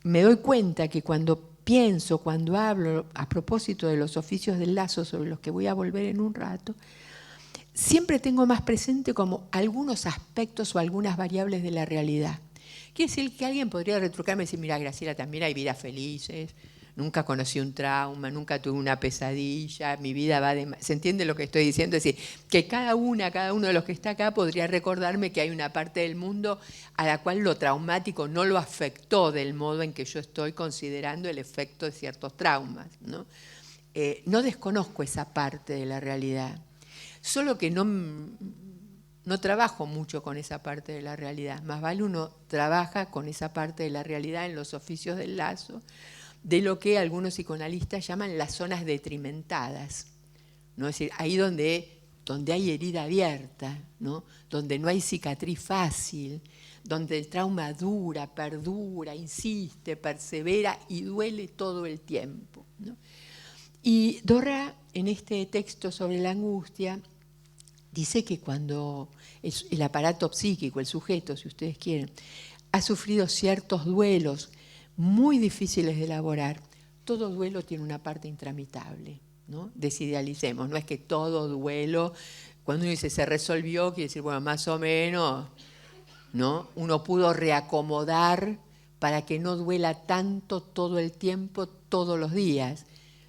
me doy cuenta que cuando pienso, cuando hablo a propósito de los oficios del Lazo, sobre los que voy a volver en un rato, siempre tengo más presente como algunos aspectos o algunas variables de la realidad. Quiere decir que alguien podría retrucarme y decir, mira, Graciela, también hay vidas felices, nunca conocí un trauma, nunca tuve una pesadilla, mi vida va de... ¿Se entiende lo que estoy diciendo? Es decir, que cada uno de los que está acá podría recordarme que hay una parte del mundo a la cual lo traumático no lo afectó del modo en que yo estoy considerando el efecto de ciertos traumas, ¿no? No desconozco esa parte de la realidad, solo que no trabajo mucho con esa parte de la realidad. Más vale uno trabaja con esa parte de la realidad en los oficios del Lazo, de lo que algunos psicoanalistas llaman las zonas detrimentadas, ¿no? Es decir, ahí donde hay herida abierta, ¿no? Donde no hay cicatriz fácil, donde el trauma dura, perdura, insiste, persevera y duele todo el tiempo, ¿no? Y Dorra, en este texto sobre la angustia, dice que cuando el aparato psíquico, el sujeto, si ustedes quieren, ha sufrido ciertos duelos muy difíciles de elaborar, todo duelo tiene una parte intramitable, ¿no? Desidealicemos, no es que todo duelo, cuando uno dice se resolvió, quiere decir, bueno, más o menos, ¿no? Uno pudo reacomodar para que no duela tanto todo el tiempo, todos los días.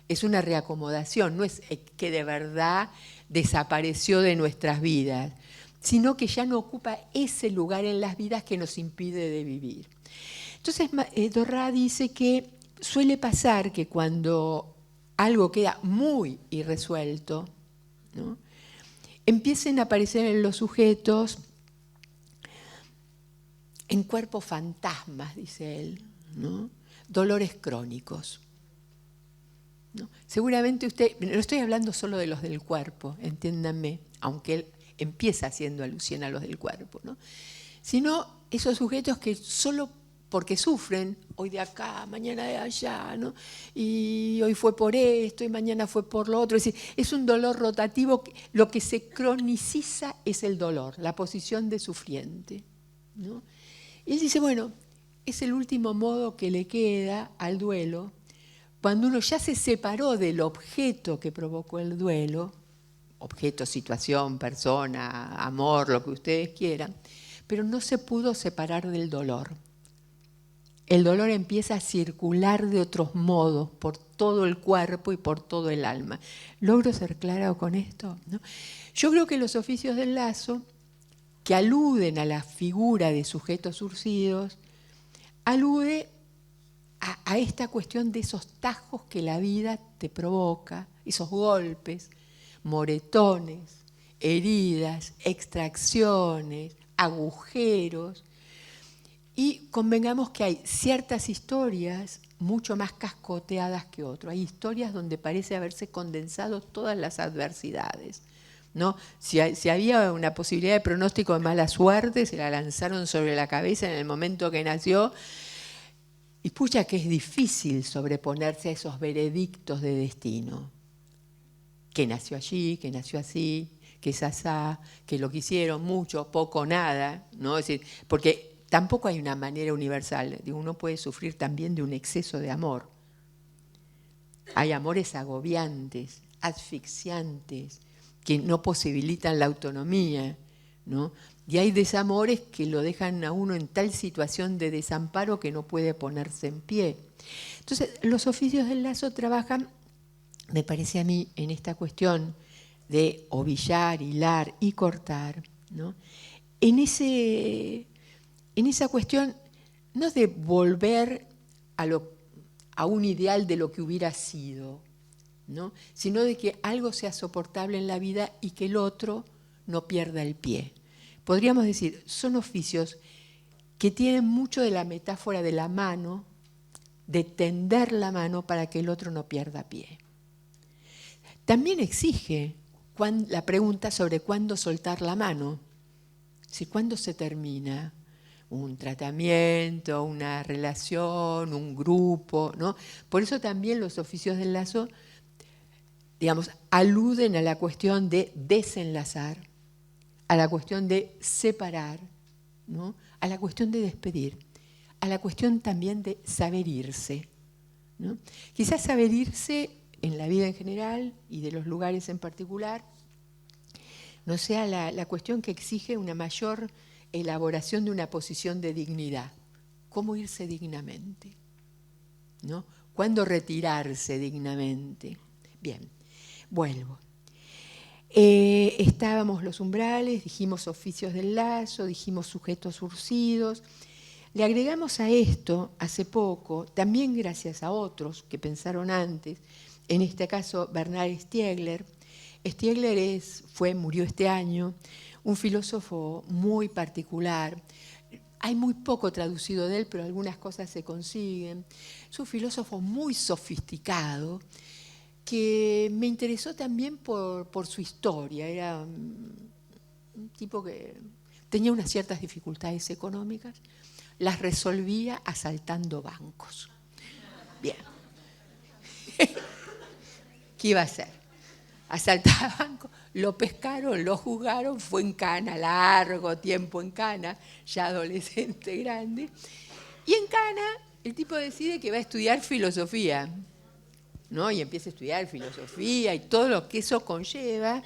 Es una reacomodación, no es que de verdad desapareció de nuestras vidas, sino que ya no ocupa ese lugar en las vidas que nos impide de vivir. Entonces, Dorrá dice que suele pasar que cuando algo queda muy irresuelto, ¿no?, empiecen a aparecer en los sujetos en cuerpos fantasmas, dice él, ¿no?, dolores crónicos, ¿no? Seguramente usted, no estoy hablando solo de los del cuerpo, entiéndanme, aunque él empieza haciendo alusión a los del cuerpo, ¿no?, sino esos sujetos que solo porque sufren, hoy de acá, mañana de allá, ¿no?, y hoy fue por esto y mañana fue por lo otro. Es decir, es un dolor rotativo, lo que se croniciza es el dolor, la posición de sufriente, ¿no? Y él dice, bueno, es el último modo que le queda al duelo, cuando uno ya se separó del objeto que provocó el duelo, objeto, situación, persona, amor, lo que ustedes quieran, pero no se pudo separar del dolor. El dolor empieza a circular de otros modos por todo el cuerpo y por todo el alma. ¿Logro ser clara con esto?, ¿no? Yo creo que los oficios del lazo, que aluden a la figura de sujetos surcidos, alude a esta cuestión de esos tajos que la vida te provoca, esos golpes, moretones, heridas, extracciones, agujeros. Y convengamos que hay ciertas historias mucho más cascoteadas que otras. Hay historias donde parece haberse condensado todas las adversidades, ¿no? Si había una posibilidad de pronóstico de mala suerte, se la lanzaron sobre la cabeza en el momento que nació. Y pucha que es difícil sobreponerse a esos veredictos de destino. Que nació allí, que nació así, que es asá, que lo quisieron mucho, poco, nada, ¿no? Es decir, porque tampoco hay una manera universal. Uno puede sufrir también de un exceso de amor. Hay amores agobiantes, asfixiantes, que no posibilitan la autonomía, ¿no? Y hay desamores que lo dejan a uno en tal situación de desamparo que no puede ponerse en pie. Entonces, los oficios del lazo trabajan, me parece a mí, en esta cuestión de ovillar, hilar y cortar, ¿no?, en esa cuestión no de volver a un ideal de lo que hubiera sido, ¿no?, sino de que algo sea soportable en la vida y que el otro no pierda el pie. Podríamos decir, son oficios que tienen mucho de la metáfora de la mano, de tender la mano para que el otro no pierda pie. También exige la pregunta sobre cuándo soltar la mano, si cuándo se termina un tratamiento, una relación, un grupo, ¿no? Por eso también los oficios del lazo, digamos, aluden a la cuestión de desenlazar, a la cuestión de separar, ¿no?, a la cuestión de despedir, a la cuestión también de saber irse, ¿no? Quizás saber irse en la vida en general y de los lugares en particular no sea la cuestión que exige una mayor elaboración de una posición de dignidad. ¿Cómo irse dignamente?, ¿no? ¿Cuándo retirarse dignamente? Bien, vuelvo. Estábamos los umbrales, dijimos oficios del lazo, dijimos sujetos surcidos. Le agregamos a esto, hace poco, también gracias a otros que pensaron antes, en este caso Bernard Stiegler. Stiegler murió este año, un filósofo muy particular. Hay muy poco traducido de él, pero algunas cosas se consiguen. Es un filósofo muy sofisticado, que me interesó también por su historia. Era un tipo que tenía unas ciertas dificultades económicas, las resolvía asaltando bancos. Bien. ¿Qué iba a hacer? Asaltaba bancos, lo pescaron, lo juzgaron, fue en cana, largo tiempo en cana, ya adolescente, grande. Y en cana el tipo decide que va a estudiar filosofía, ¿no? Y empieza a estudiar filosofía y todo lo que eso conlleva.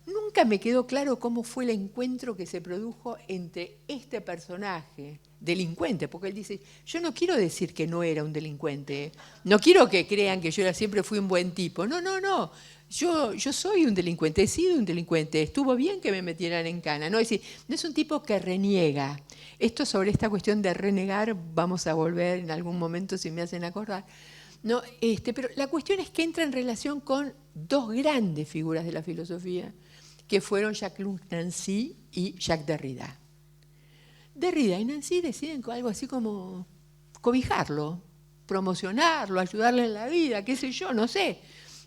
Nunca me quedó claro cómo fue el encuentro que se produjo entre este personaje, delincuente, porque él dice, yo no quiero decir que no era un delincuente, no quiero que crean que yo siempre fui un buen tipo, no, yo soy un delincuente, he sido un delincuente, estuvo bien que me metieran en cana, no, es decir, no es un tipo que reniega. Esto sobre esta cuestión de renegar, vamos a volver en algún momento si me hacen acordar. No, pero la cuestión es que entra en relación con dos grandes figuras de la filosofía, que fueron Jacques Nancy y Jacques Derrida. Derrida y Nancy deciden algo así como cobijarlo, promocionarlo, ayudarle en la vida, qué sé yo, no sé.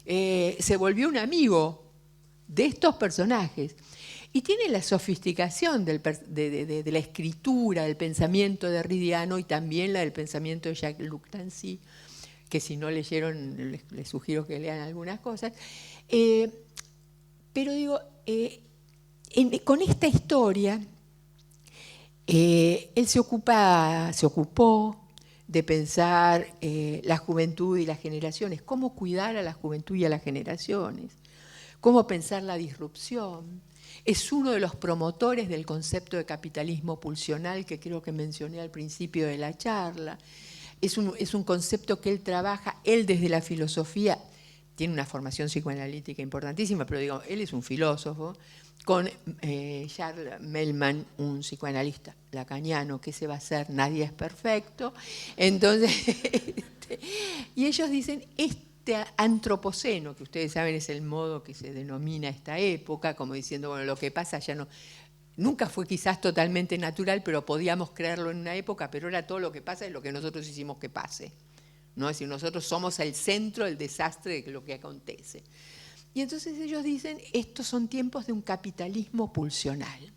Se volvió un amigo de estos personajes. Y tiene la sofisticación de la escritura, del pensamiento derridiano y también la del pensamiento de Jacques Nancy, que si no leyeron, les sugiero que lean algunas cosas. Pero digo, con esta historia, él se ocupó de pensar la juventud y las generaciones, cómo cuidar a la juventud y a las generaciones, cómo pensar la disrupción. Es uno de los promotores del concepto de capitalismo pulsional que creo que mencioné al principio de la charla. Es un concepto que él trabaja, él desde la filosofía, tiene una formación psicoanalítica importantísima, pero digo, él es un filósofo, con Charles Mellman, un psicoanalista lacaniano, ¿qué se va a hacer? Nadie es perfecto. Entonces, y ellos dicen, este antropoceno, que ustedes saben es el modo que se denomina esta época, como diciendo, bueno, lo que pasa ya no... Nunca fue quizás totalmente natural, pero podíamos creerlo en una época, pero ahora todo lo que pasa es lo que nosotros hicimos que pase. ¿No? Es decir, nosotros somos el centro del desastre de lo que acontece. Y entonces ellos dicen, estos son tiempos de un capitalismo pulsional,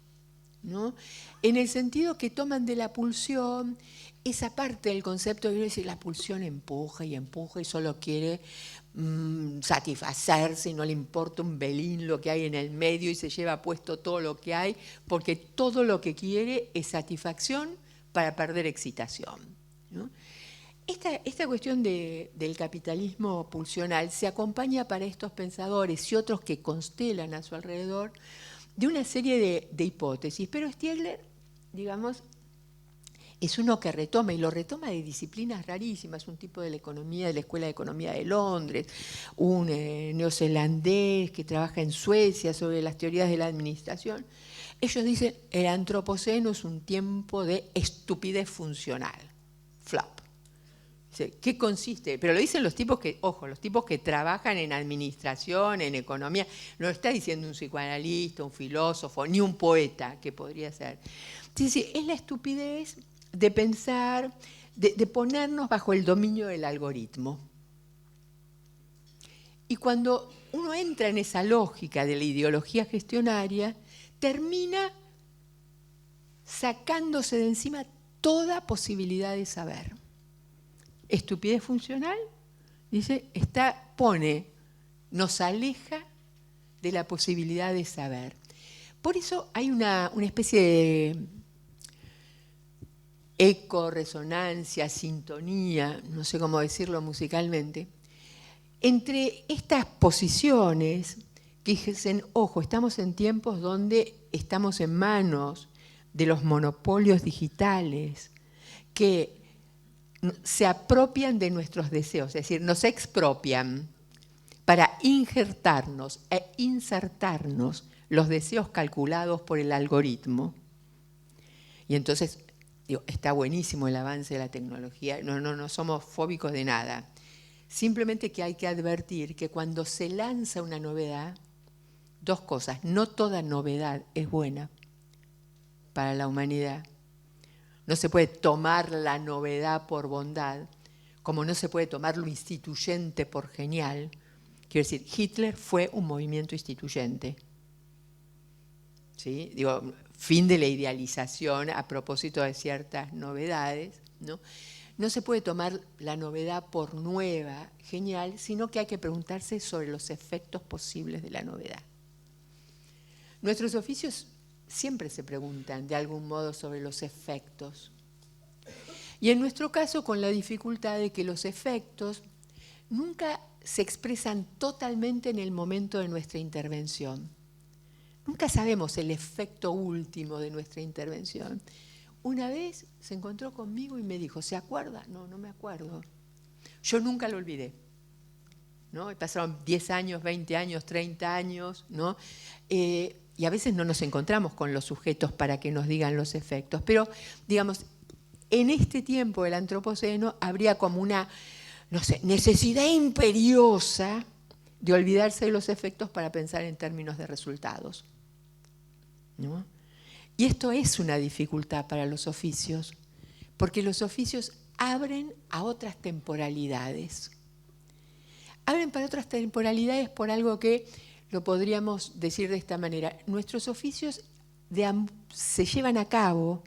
¿no? En el sentido que toman de la pulsión esa parte del concepto de decir, la pulsión empuja y solo quiere satisfacerse y no le importa un belín lo que hay en el medio y se lleva puesto todo lo que hay porque todo lo que quiere es satisfacción para perder excitación, ¿no? Esta cuestión del capitalismo pulsional se acompaña para estos pensadores y otros que constelan a su alrededor de una serie de hipótesis, pero Stiegler, digamos, es uno que retoma, y lo retoma de disciplinas rarísimas, un tipo de la economía, de la Escuela de Economía de Londres, un neozelandés que trabaja en Suecia sobre las teorías de la administración. Ellos dicen, el antropoceno es un tiempo de estupidez funcional, flop. ¿Qué consiste? Pero lo dicen los tipos que, ojo, los tipos que trabajan en administración, en economía. No lo está diciendo un psicoanalista, un filósofo, ni un poeta, que podría ser. Entonces, es la estupidez de pensar, de ponernos bajo el dominio del algoritmo. Y cuando uno entra en esa lógica de la ideología gestionaria, termina sacándose de encima toda posibilidad de saber. Estupidez funcional, dice, nos aleja de la posibilidad de saber. Por eso hay una especie de eco, resonancia, sintonía, no sé cómo decirlo musicalmente, entre estas posiciones que dicen, ojo, estamos en tiempos donde estamos en manos de los monopolios digitales que se apropian de nuestros deseos, es decir, nos expropian para injertarnos e insertarnos los deseos calculados por el algoritmo. Y entonces, digo, está buenísimo el avance de la tecnología, no somos fóbicos de nada. Simplemente que hay que advertir que cuando se lanza una novedad, dos cosas, no toda novedad es buena para la humanidad. No se puede tomar la novedad por bondad, como no se puede tomar lo instituyente por genial. Quiero decir, Hitler fue un movimiento instituyente. ¿Sí? Digo, fin de la idealización a propósito de ciertas novedades, ¿no? No se puede tomar la novedad por nueva, genial, sino que hay que preguntarse sobre los efectos posibles de la novedad. Nuestros oficios siempre se preguntan de algún modo sobre los efectos. Y en nuestro caso con la dificultad de que los efectos nunca se expresan totalmente en el momento de nuestra intervención. Nunca sabemos el efecto último de nuestra intervención. Una vez se encontró conmigo y me dijo, ¿se acuerda? No, no me acuerdo. Yo nunca lo olvidé, ¿no? Pasaron 10 años, 20 años, 30 años, ¿no? Y a veces no nos encontramos con los sujetos para que nos digan los efectos. Pero, digamos, en este tiempo del antropoceno habría como una, no sé, necesidad imperiosa de olvidarse de los efectos para pensar en términos de resultados, ¿no? Y esto es una dificultad para los oficios, porque los oficios abren a otras temporalidades. Abren para otras temporalidades por algo que lo podríamos decir de esta manera. Nuestros oficios se llevan a cabo,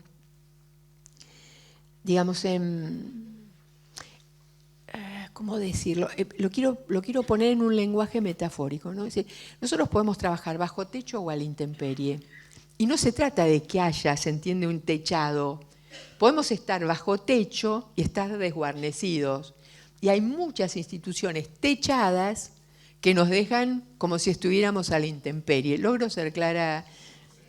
digamos, ¿cómo decirlo? Lo quiero poner en un lenguaje metafórico, ¿no? Es decir, nosotros podemos trabajar bajo techo o a la intemperie. Y no se trata de que haya, se entiende, un techado. Podemos estar bajo techo y estar desguarnecidos. Y hay muchas instituciones techadas que nos dejan como si estuviéramos a la intemperie. Logro ser clara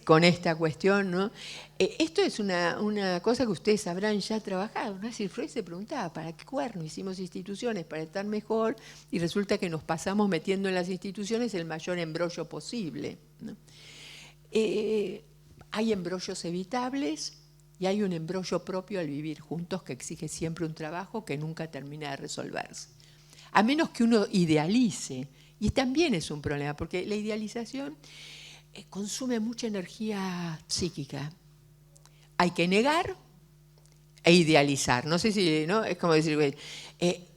con esta cuestión, ¿no? Esto es una cosa que ustedes habrán ya trabajado, ¿no? Es decir, Freud se preguntaba, ¿para qué cuerno hicimos instituciones? Para estar mejor, y resulta que nos pasamos metiendo en las instituciones el mayor embrollo posible, ¿no? Hay embrollos evitables y hay un embrollo propio al vivir juntos que exige siempre un trabajo que nunca termina de resolverse. A menos que uno idealice, y también es un problema, porque la idealización consume mucha energía psíquica. Hay que negar e idealizar. No sé si, ¿no? Es como decir,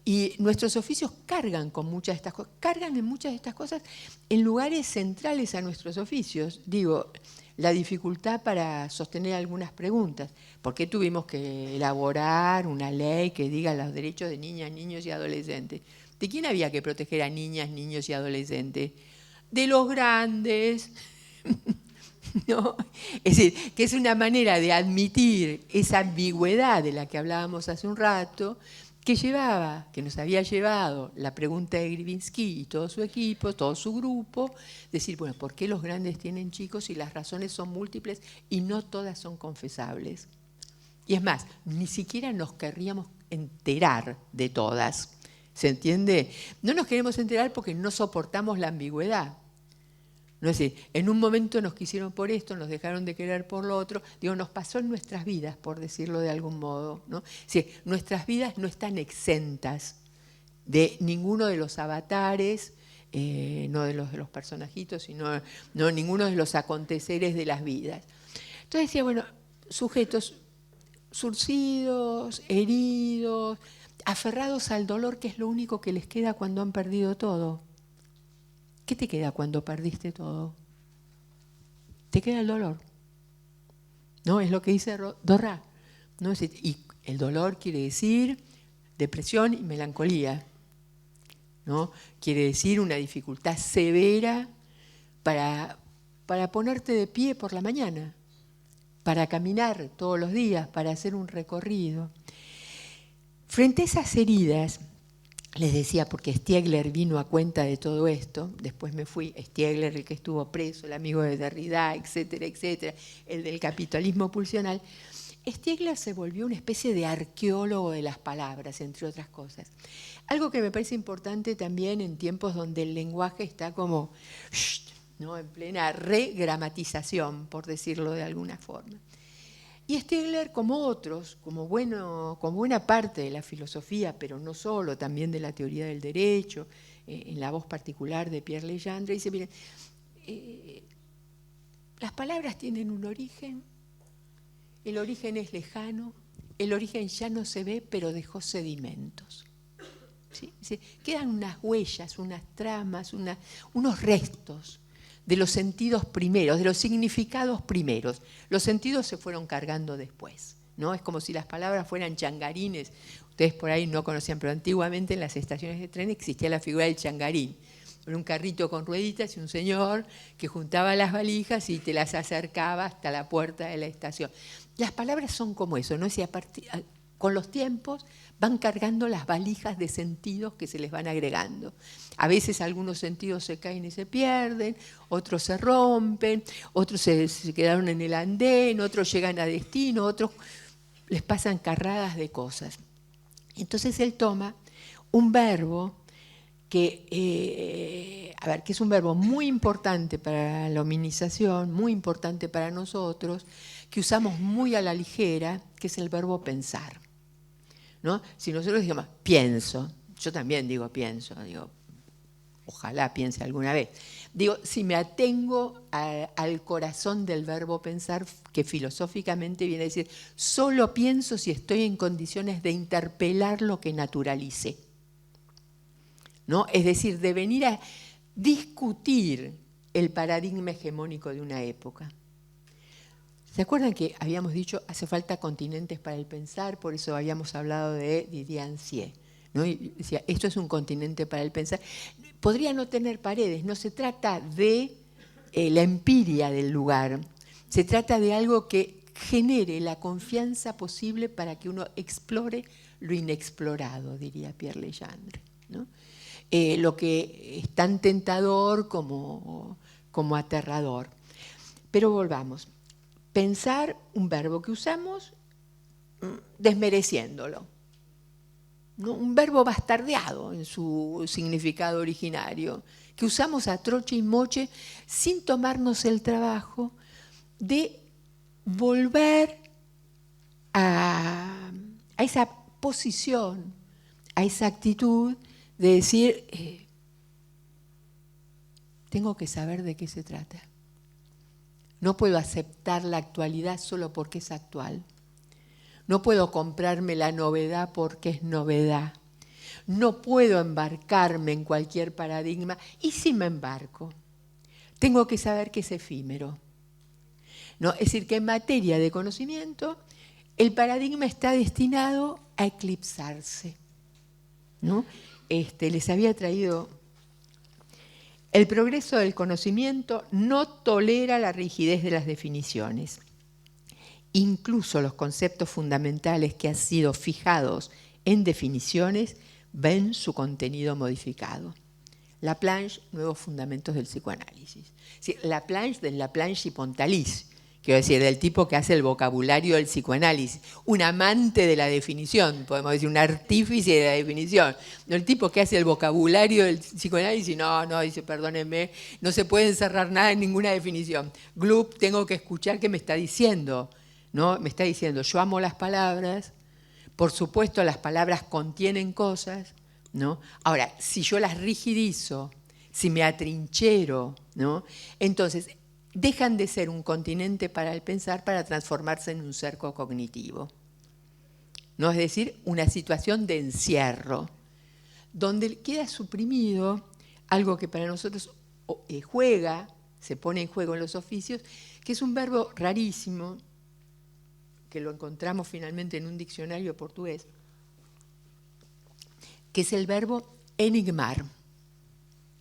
y nuestros oficios cargan con muchas de estas cosas, cargan en muchas de estas cosas en lugares centrales a nuestros oficios. Digo, la dificultad para sostener algunas preguntas. ¿Por qué tuvimos que elaborar una ley que diga los derechos de niñas, niños y adolescentes? ¿De quién había que proteger a niñas, niños y adolescentes? De los grandes, ¿no? Es decir, que es una manera de admitir esa ambigüedad de la que hablábamos hace un rato, que nos había llevado la pregunta de Grivinsky y todo su equipo, todo su grupo, decir, bueno, ¿por qué los grandes tienen chicos y las razones son múltiples y no todas son confesables? Y es más, ni siquiera nos querríamos enterar de todas, ¿se entiende? No nos queremos enterar porque no soportamos la ambigüedad. No es decir, en un momento nos quisieron por esto, nos dejaron de querer por lo otro. Digo, nos pasó en nuestras vidas, por decirlo de algún modo, ¿no? Es decir, nuestras vidas no están exentas de ninguno de los avatares, no de los personajitos, sino no ninguno de los aconteceres de las vidas. Entonces decía, bueno, sujetos surcidos, heridos, aferrados al dolor, que es lo único que les queda cuando han perdido todo. ¿Qué te queda cuando perdiste todo? Te queda el dolor, ¿no? Es lo que dice Dorra, ¿no? Y el dolor quiere decir depresión y melancolía, ¿no? Quiere decir una dificultad severa para ponerte de pie por la mañana, para caminar todos los días, para hacer un recorrido. Frente a esas heridas, les decía, porque Stiegler vino a cuenta de todo esto, después me fui, Stiegler, el que estuvo preso, el amigo de Derrida, etcétera, etcétera, el del capitalismo pulsional. Stiegler se volvió una especie de arqueólogo de las palabras, entre otras cosas. Algo que me parece importante también en tiempos donde el lenguaje está como, ¿no?, en plena regramatización, por decirlo de alguna forma. Y Stiegler, como otros, como buena parte de la filosofía, pero no solo, también de la teoría del derecho, en la voz particular de Pierre Legendre, dice, miren, las palabras tienen un origen, el origen es lejano, el origen ya no se ve, pero dejó sedimentos. ¿Sí? Dice, quedan unas huellas, unas tramas, unos restos de los sentidos primeros, de los significados primeros. Los sentidos se fueron cargando después, ¿no? Es como si las palabras fueran changarines. Ustedes por ahí no conocían, pero antiguamente en las estaciones de tren existía la figura del changarín. Era un carrito con rueditas y un señor que juntaba las valijas y te las acercaba hasta la puerta de la estación. Las palabras son como eso, ¿no? con los tiempos van cargando las valijas de sentidos que se les van agregando. A veces algunos sentidos se caen y se pierden, otros se rompen, otros se quedaron en el andén, otros llegan a destino, otros les pasan carradas de cosas. Entonces él toma un verbo que es un verbo muy importante para la hominización, muy importante para nosotros, que usamos muy a la ligera, que es el verbo pensar, ¿no? Si nosotros decimos pienso, yo también digo pienso, digo ojalá piense alguna vez. Digo, si me atengo al corazón del verbo pensar, que filosóficamente viene a decir, solo pienso si estoy en condiciones de interpelar lo que naturalicé, ¿no? Es decir, de venir a discutir el paradigma hegemónico de una época. ¿Se acuerdan que habíamos dicho hace falta continentes para el pensar? Por eso habíamos hablado de Didier Sier, ¿no? Y decía, esto es un continente para el pensar. Podría no tener paredes, no se trata de la empiria del lugar, se trata de algo que genere la confianza posible para que uno explore lo inexplorado, diría Pierre Legendre, ¿no? Lo que es tan tentador como aterrador. Pero volvamos. Pensar, un verbo que usamos desmereciéndolo, ¿no? Un verbo bastardeado en su significado originario, que usamos a troche y moche sin tomarnos el trabajo de volver a esa posición, a esa actitud de decir, tengo que saber de qué se trata. No puedo aceptar la actualidad solo porque es actual. No puedo comprarme la novedad porque es novedad. No puedo embarcarme en cualquier paradigma. Y si me embarco, tengo que saber que es efímero, ¿no? Es decir, que en materia de conocimiento, el paradigma está destinado a eclipsarse, ¿no? Les había traído... El progreso del conocimiento no tolera la rigidez de las definiciones. Incluso los conceptos fundamentales que han sido fijados en definiciones ven su contenido modificado. Laplanche, Nuevos Fundamentos del Psicoanálisis. Sí, Laplanche del Laplanche y Pontalis, quiero decir, del tipo que hace el vocabulario del psicoanálisis, un amante de la definición, podemos decir, un artífice de la definición. No, el tipo que hace el vocabulario del psicoanálisis, no, dice, perdónenme, no se puede encerrar nada en ninguna definición. Gluck, tengo que escuchar qué me está diciendo, ¿no? Me está diciendo, yo amo las palabras, por supuesto las palabras contienen cosas, ¿no? Ahora, si yo las rigidizo, si me atrinchero, ¿no? Entonces, dejan de ser un continente para el pensar para transformarse en un cerco cognitivo, ¿no? Es decir, una situación de encierro, donde queda suprimido algo que para nosotros juega, se pone en juego en los oficios, que es un verbo rarísimo, que lo encontramos finalmente en un diccionario portugués, que es el verbo enigmar,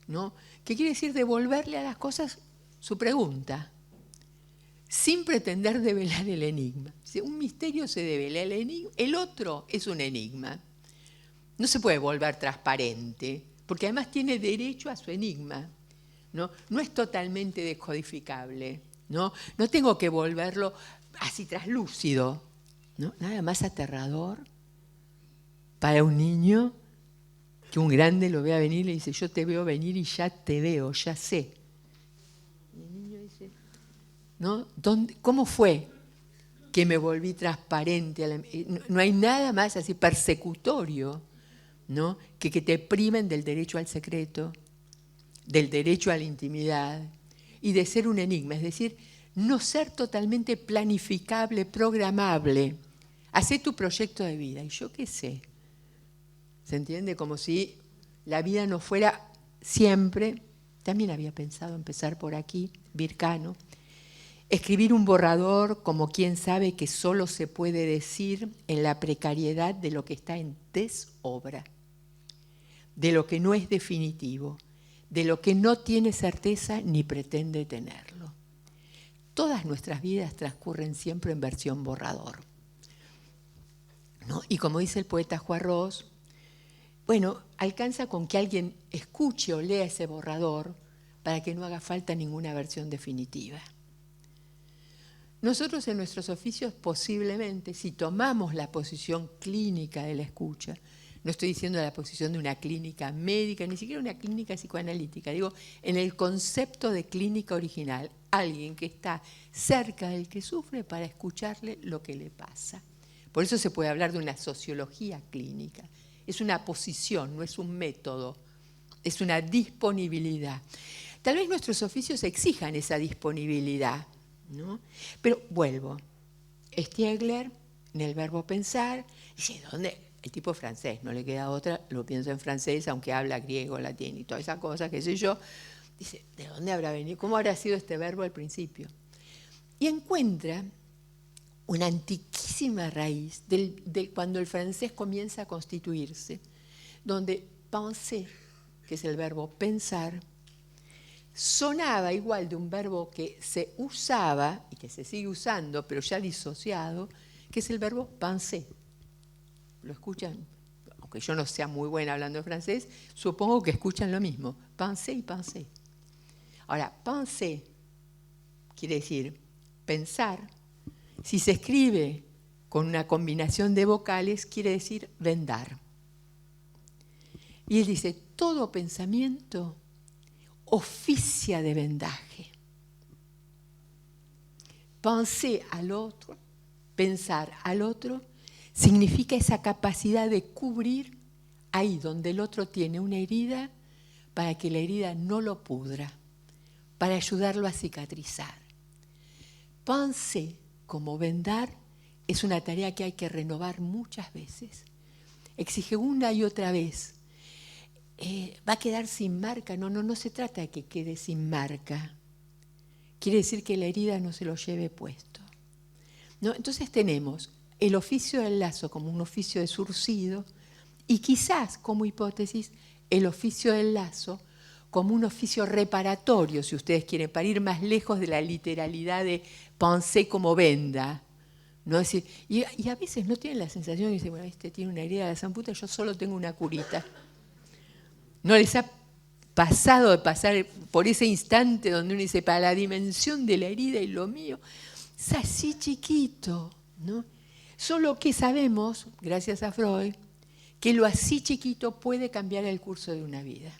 ¿no? Que quiere decir devolverle a las cosas su pregunta, sin pretender develar el enigma. Si un misterio se devela, el otro es un enigma. No se puede volver transparente, porque además tiene derecho a su enigma, ¿no? No es totalmente descodificable, ¿no? No tengo que volverlo así traslúcido, ¿no? Nada más aterrador para un niño que un grande lo vea venir y le dice, yo te veo venir y ya te veo, ya sé. Y el niño dice, ¿no? ¿Cómo fue que me volví transparente? No hay nada más así persecutorio, ¿no? que te priven del derecho al secreto, del derecho a la intimidad y de ser un enigma, es decir, no ser totalmente planificable, programable. Hacé tu proyecto de vida, y yo qué sé. ¿Se entiende? Como si la vida no fuera siempre. También había pensado empezar por aquí, Vircano. Escribir un borrador como quien sabe que solo se puede decir en la precariedad de lo que está en desobra, de lo que no es definitivo, de lo que no tiene certeza ni pretende tenerlo. Todas nuestras vidas transcurren siempre en versión borrador. ¿no? Y como dice el poeta Juarros, bueno, alcanza con que alguien escuche o lea ese borrador para que no haga falta ninguna versión definitiva. Nosotros en nuestros oficios posiblemente, si tomamos la posición clínica de la escucha, no estoy diciendo la posición de una clínica médica, ni siquiera una clínica psicoanalítica, digo, en el concepto de clínica original, alguien que está cerca del que sufre para escucharle lo que le pasa. Por eso se puede hablar de una sociología clínica. Es una posición, no es un método, es una disponibilidad. Tal vez nuestros oficios exijan esa disponibilidad, ¿no? Pero vuelvo, Stiegler, en el verbo pensar, dice, ¿dónde? El tipo francés, no le queda otra, lo pienso en francés, aunque habla griego, latín y todas esas cosas, qué sé yo. Dice, ¿de dónde habrá venido? ¿Cómo habrá sido este verbo al principio? Y encuentra una antiquísima raíz cuando el francés comienza a constituirse, donde penser, que es el verbo pensar, sonaba igual de un verbo que se usaba y que se sigue usando, pero ya disociado, que es el verbo penser. ¿Lo escuchan? Aunque yo no sea muy buena hablando en francés, supongo que escuchan lo mismo, penser y penser. Ahora, penser quiere decir pensar. Si se escribe con una combinación de vocales, quiere decir vendar. Y él dice, todo pensamiento oficia de vendaje. Penser al otro, pensar al otro, significa esa capacidad de cubrir ahí donde el otro tiene una herida para que la herida no lo pudra, para ayudarlo a cicatrizar. Penser como vendar es una tarea que hay que renovar muchas veces. Exige una y otra vez. ¿Va a quedar sin marca? No se trata de que quede sin marca. Quiere decir que la herida no se lo lleve puesto, ¿no? Entonces tenemos el oficio del lazo como un oficio de surcido y quizás, como hipótesis, el oficio del lazo como un oficio reparatorio, si ustedes quieren, para ir más lejos de la literalidad de penser como venda, ¿no? Es decir, y a veces no tienen la sensación de que dicen, bueno, este tiene una herida de la zamputa, yo solo tengo una curita. ¿No les ha pasado de pasar por ese instante donde uno dice, para la dimensión de la herida y lo mío, es así chiquito, ¿no? Solo que sabemos, gracias a Freud, que lo así chiquito puede cambiar el curso de una vida.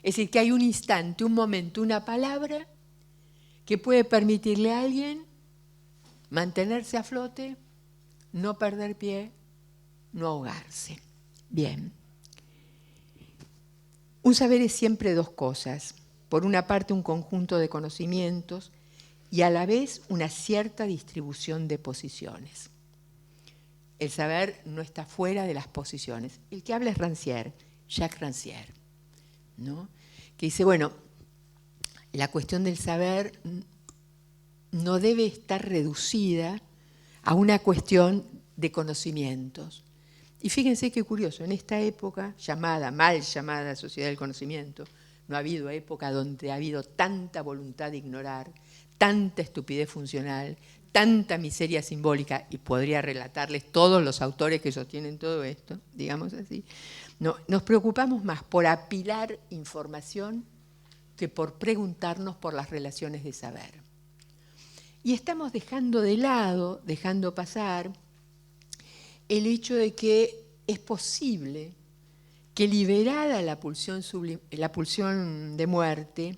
Es decir, que hay un instante, un momento, una palabra que puede permitirle a alguien mantenerse a flote, no perder pie, no ahogarse. Bien. Un saber es siempre dos cosas. Por una parte, un conjunto de conocimientos y a la vez una cierta distribución de posiciones. El saber no está fuera de las posiciones. El que habla es Rancière, Jacques Rancière, ¿no? Que dice, bueno, la cuestión del saber no debe estar reducida a una cuestión de conocimientos. Y fíjense qué curioso, en esta época mal llamada sociedad del conocimiento, no ha habido época donde ha habido tanta voluntad de ignorar, tanta estupidez funcional, tanta miseria simbólica, y podría relatarles todos los autores que sostienen todo esto, digamos así. No, nos preocupamos más por apilar información que por preguntarnos por las relaciones de saber. Y estamos dejando de lado, dejando pasar el hecho de que es posible que liberada la pulsión de muerte,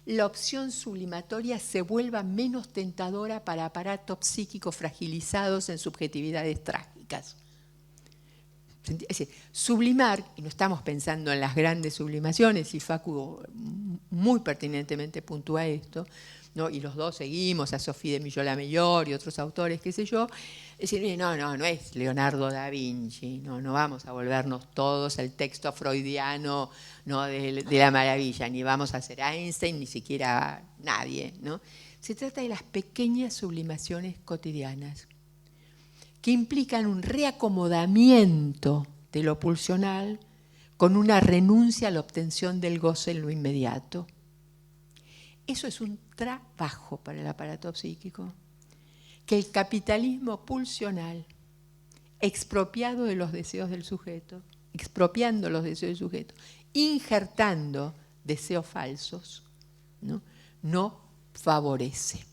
la opción sublimatoria se vuelva menos tentadora para aparatos psíquicos fragilizados en subjetividades trágicas. Es decir, sublimar, y no estamos pensando en las grandes sublimaciones, y Facu muy pertinentemente puntúa esto, ¿no? Y los dos seguimos, a Sophie de Millola-Mellor y otros autores, qué sé yo, es decir, no es Leonardo da Vinci, no vamos a volvernos todos al texto freudiano, ¿no? de la maravilla, ni vamos a ser Einstein, ni siquiera nadie, ¿no? Se trata de las pequeñas sublimaciones cotidianas que implican un reacomodamiento de lo pulsional con una renuncia a la obtención del goce en lo inmediato. Eso es un trabajo para el aparato psíquico, que el capitalismo pulsional expropiado de los deseos del sujeto, expropiando los deseos del sujeto, injertando deseos falsos, no favorece.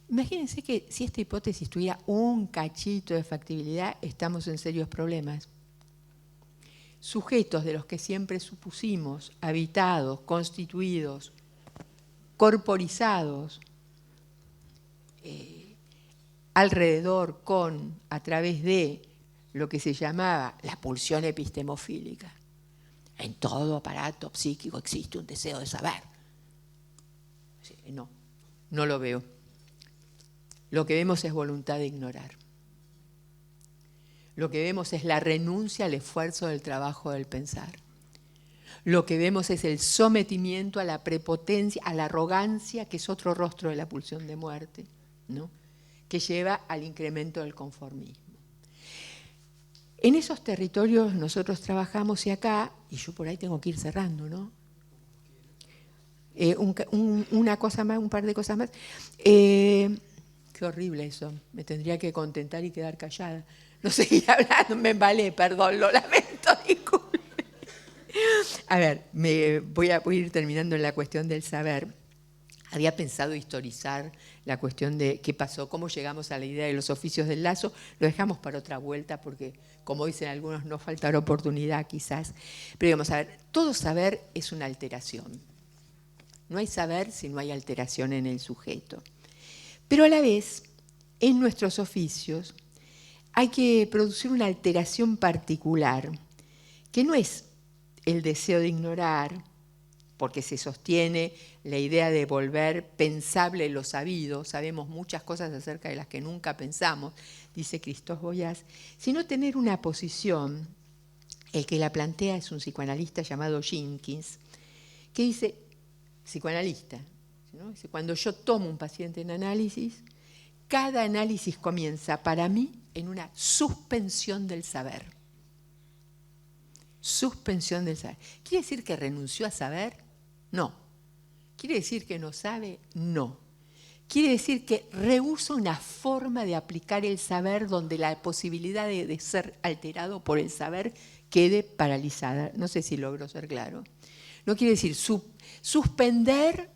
Imagínense que si esta hipótesis tuviera un cachito de factibilidad, estamos en serios problemas. Sujetos de los que siempre supusimos, habitados, constituidos, corporizados, alrededor a través de lo que se llamaba la pulsión epistemofílica. En todo aparato psíquico existe un deseo de saber. No lo veo. Lo que vemos es voluntad de ignorar. Lo que vemos es la renuncia al esfuerzo del trabajo del pensar. Lo que vemos es el sometimiento a la prepotencia, a la arrogancia, que es otro rostro de la pulsión de muerte, ¿no?, que lleva al incremento del conformismo. En esos territorios nosotros trabajamos y acá, y yo por ahí tengo que ir cerrando, ¿no? Una cosa más, un par de cosas más. Qué horrible eso, me tendría que contentar y quedar callada. No seguir hablando, me embalé, perdón, lo lamento, disculpe. A ver, voy a ir terminando en la cuestión del saber. Había pensado historizar la cuestión de qué pasó, cómo llegamos a la idea de los oficios del lazo. Lo dejamos para otra vuelta porque, como dicen algunos, no faltará oportunidad quizás. Pero digamos, a ver, todo saber es una alteración. No hay saber si no hay alteración en el sujeto. Pero a la vez, en nuestros oficios, hay que producir una alteración particular, que no es el deseo de ignorar, porque se sostiene la idea de volver pensable lo sabido, sabemos muchas cosas acerca de las que nunca pensamos, dice Christophe Boyas, sino tener una posición, el que la plantea es un psicoanalista llamado Jenkins, que dice, psicoanalista, ¿no?, dice, cuando yo tomo un paciente en análisis, cada análisis comienza para mí en una suspensión del saber. Suspensión del saber. ¿Quiere decir que renunció a saber? No. ¿Quiere decir que no sabe? No. Quiere decir que rehúsa una forma de aplicar el saber donde la posibilidad de ser alterado por el saber quede paralizada. No sé si logro ser claro. No quiere decir suspender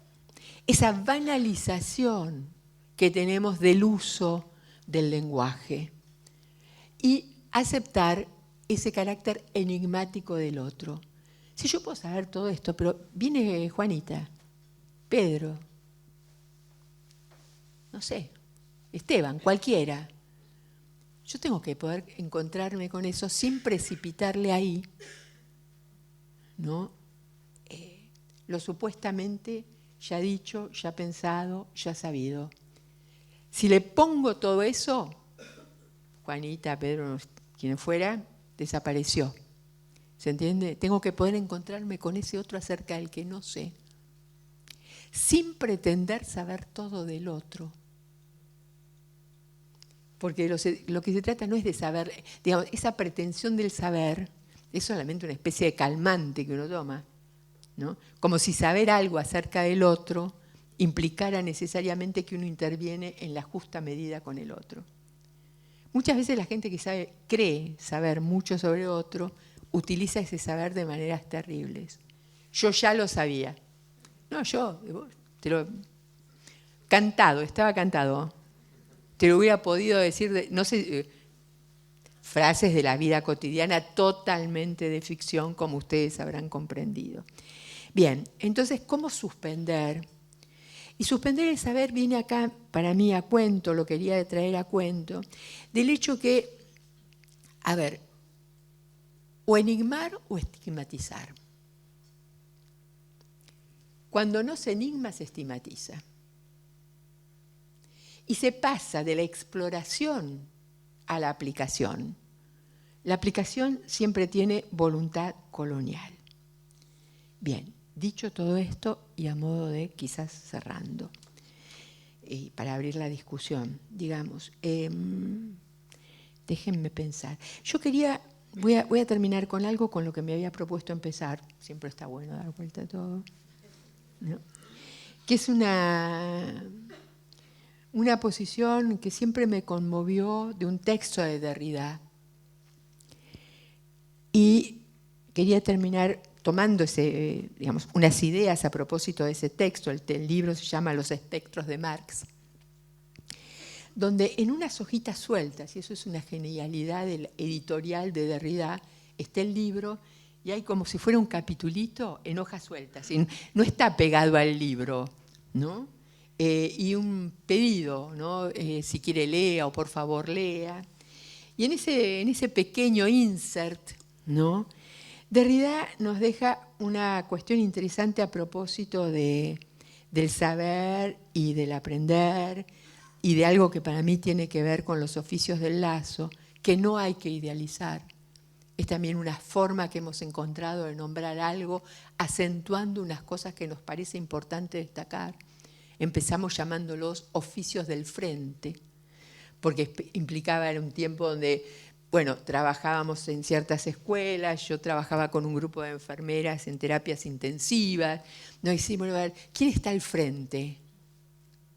esa banalización que tenemos del uso del lenguaje y aceptar ese carácter enigmático del otro. Si yo puedo saber todo esto, pero viene Juanita, Pedro, no sé, Esteban, cualquiera. Yo tengo que poder encontrarme con eso sin precipitarle ahí, ¿no?, lo supuestamente ya dicho, ya pensado, ya sabido. Si le pongo todo eso, Juanita, Pedro, quien fuera, desapareció. ¿Se entiende? Tengo que poder encontrarme con ese otro acerca del que no sé, sin pretender saber todo del otro. Porque lo que se trata no es de saber, digamos, esa pretensión del saber es solamente una especie de calmante que uno toma, ¿no? Como si saber algo acerca del otro implicara necesariamente que uno interviene en la justa medida con el otro. Muchas veces la gente que cree saber mucho sobre otro utiliza ese saber de maneras terribles. Yo ya lo sabía. No, estaba cantado. Te lo hubiera podido decir, no sé, frases de la vida cotidiana totalmente de ficción, como ustedes habrán comprendido. Bien, entonces, ¿cómo suspender? Y suspender el saber viene acá, para mí, a cuento, lo quería traer a cuento, del hecho que, a ver, o enigmar o estigmatizar. Cuando no se enigma, se estigmatiza. Y se pasa de la exploración a la aplicación. La aplicación siempre tiene voluntad colonial. Bien, dicho todo esto y a modo de quizás cerrando, para abrir la discusión, digamos, déjenme pensar. Yo voy a terminar con algo con lo que me había propuesto empezar, siempre está bueno dar vuelta a todo, ¿no?, que es una posición que siempre me conmovió de un texto de Derrida. Y quería terminar tomando unas ideas a propósito de ese texto. El libro se llama Los espectros de Marx, donde en unas hojitas sueltas, y eso es una genialidad del editorial de Derrida, está el libro y hay como si fuera un capitulito en hojas sueltas. Y no está pegado al libro, ¿no? Y un pedido, ¿no? Si quiere lea o por favor lea. Y en ese pequeño insert, ¿no? Derrida nos deja una cuestión interesante a propósito del saber y del aprender y de algo que para mí tiene que ver con los oficios del lazo, que no hay que idealizar. Es también una forma que hemos encontrado de nombrar algo, acentuando unas cosas que nos parece importante destacar. Empezamos llamándolos oficios del frente, porque implicaba en un tiempo donde, bueno, trabajábamos en ciertas escuelas, yo trabajaba con un grupo de enfermeras en terapias intensivas, nos decimos, a ver, ¿quién está al frente?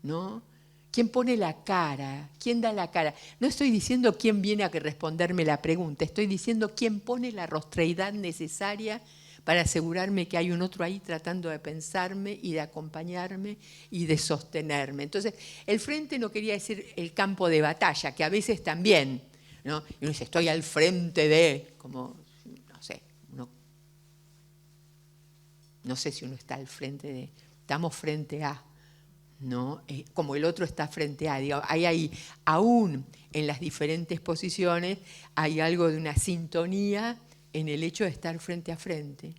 ¿No? ¿Quién pone la cara? ¿Quién da la cara? No estoy diciendo quién viene a responderme la pregunta, estoy diciendo quién pone la rostreidad necesaria para asegurarme que hay un otro ahí tratando de pensarme y de acompañarme y de sostenerme. Entonces, el frente no quería decir el campo de batalla, que a veces también, ¿no? Y uno dice, estoy al frente de, como, no sé, no sé si uno está al frente de, estamos frente a, ¿no? Como el otro está frente a, digo, hay aún en las diferentes posiciones, hay algo de una sintonía en el hecho de estar frente a frente,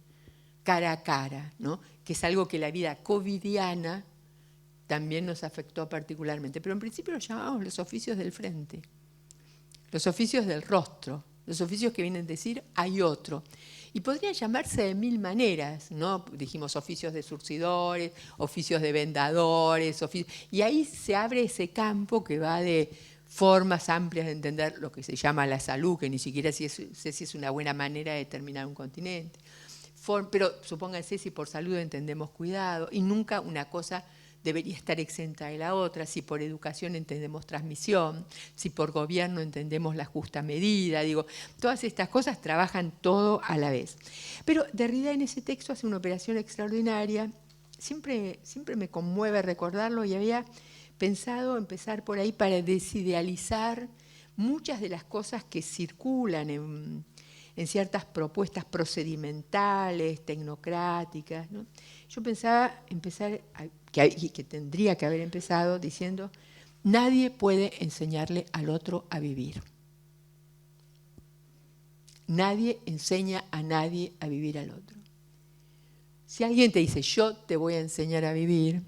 cara a cara, ¿no? Que es algo que la vida covidiana también nos afectó particularmente. Pero en principio lo llamamos los oficios del frente, los oficios del rostro, los oficios que vienen a decir hay otro. Y podrían llamarse de mil maneras, ¿no? Dijimos oficios de surcidores, oficios de vendadores, y ahí se abre ese campo que va de formas amplias de entender lo que se llama la salud, que ni siquiera sé si es una buena manera de determinar un continente. Pero supónganse si por salud entendemos cuidado, y nunca una cosa debería estar exenta de la otra, si por educación entendemos transmisión, si por gobierno entendemos la justa medida, digo, todas estas cosas trabajan todo a la vez. Pero Derrida en ese texto hace una operación extraordinaria, siempre me conmueve recordarlo, y había pensado empezar por ahí para desidealizar muchas de las cosas que circulan en ciertas propuestas procedimentales, tecnocráticas, ¿no? Yo pensaba empezar, que tendría que haber empezado diciendo, nadie puede enseñarle al otro a vivir. Nadie enseña a nadie a vivir al otro. Si alguien te dice, yo te voy a enseñar a vivir,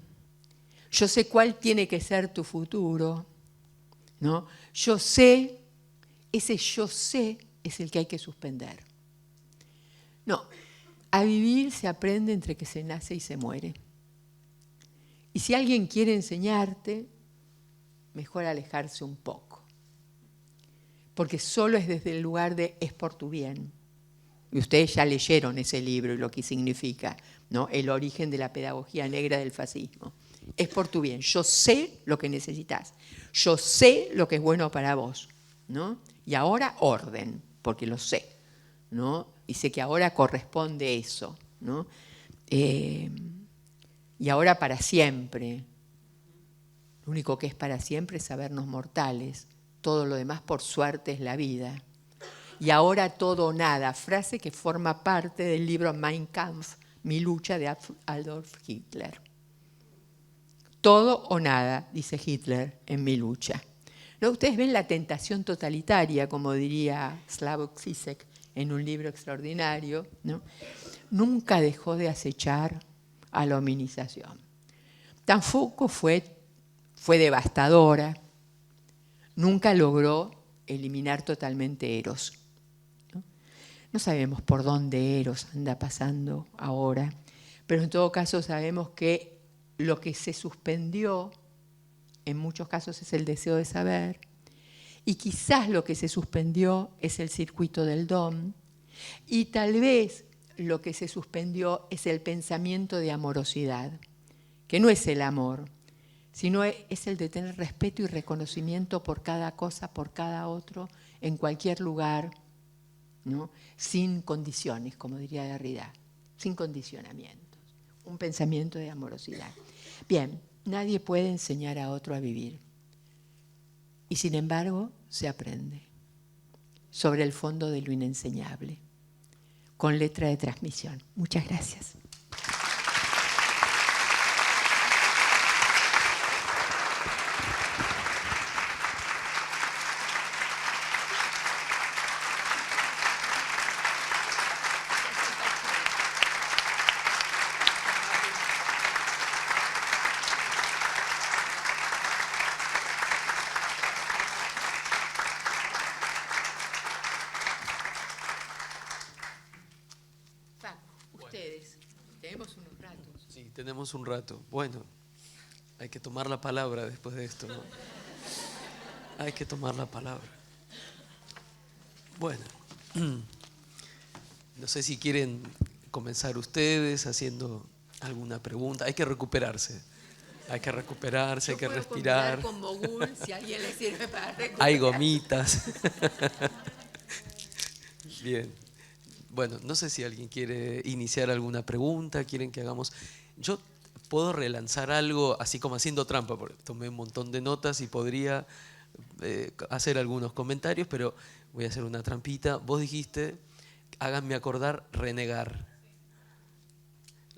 yo sé cuál tiene que ser tu futuro, ¿no? Yo sé, ese yo sé es el que hay que suspender. No, a vivir se aprende entre que se nace y se muere. Y si alguien quiere enseñarte, mejor alejarse un poco. Porque solo es desde el lugar de es por tu bien. Y ustedes ya leyeron ese libro y lo que significa, ¿no? El origen de la pedagogía negra del fascismo. Es por tu bien. Yo sé lo que necesitas. Yo sé lo que es bueno para vos, ¿no? Y ahora orden, porque lo sé, ¿no? Y sé que ahora corresponde eso, ¿no? Y ahora para siempre. Lo único que es para siempre es sabernos mortales. Todo lo demás, por suerte, es la vida. Y ahora todo o nada, frase que forma parte del libro Mein Kampf, Mi lucha, de Adolf Hitler. Todo o nada, dice Hitler en Mi lucha. ¿No? Ustedes ven la tentación totalitaria, como diría Slavoj Žižek en un libro extraordinario, ¿no? Nunca dejó de acechar a la hominización. Tampoco fue devastadora, nunca logró eliminar totalmente Eros. No sabemos por dónde Eros anda pasando ahora, pero en todo caso sabemos que lo que se suspendió en muchos casos es el deseo de saber, y quizás lo que se suspendió es el circuito del Dom, y tal vez lo que se suspendió es el pensamiento de amorosidad, que no es el amor, sino es el de tener respeto y reconocimiento por cada cosa, por cada otro, en cualquier lugar, ¿no? Sin condiciones, como diría Derrida, sin condicionamientos, un pensamiento de amorosidad. Bien, nadie puede enseñar a otro a vivir, y sin embargo se aprende sobre el fondo de lo inenseñable, con letra de transmisión. Muchas gracias. Ustedes, tenemos unos ratos. Sí, tenemos un rato. Bueno, hay que tomar la palabra después de esto, ¿no? Hay que tomar la palabra. Bueno, no sé si quieren comenzar ustedes haciendo alguna pregunta. Hay que recuperarse. Hay que recuperarse, hay que respirar. Con Mogul, si a alguien le sirve para recuperar. Hay gomitas. Bien. Bueno, no sé si alguien quiere iniciar alguna pregunta, quieren que hagamos... Yo puedo relanzar algo así como haciendo trampa, porque tomé un montón de notas y podría hacer algunos comentarios, pero voy a hacer una trampita. Vos dijiste, háganme acordar, renegar.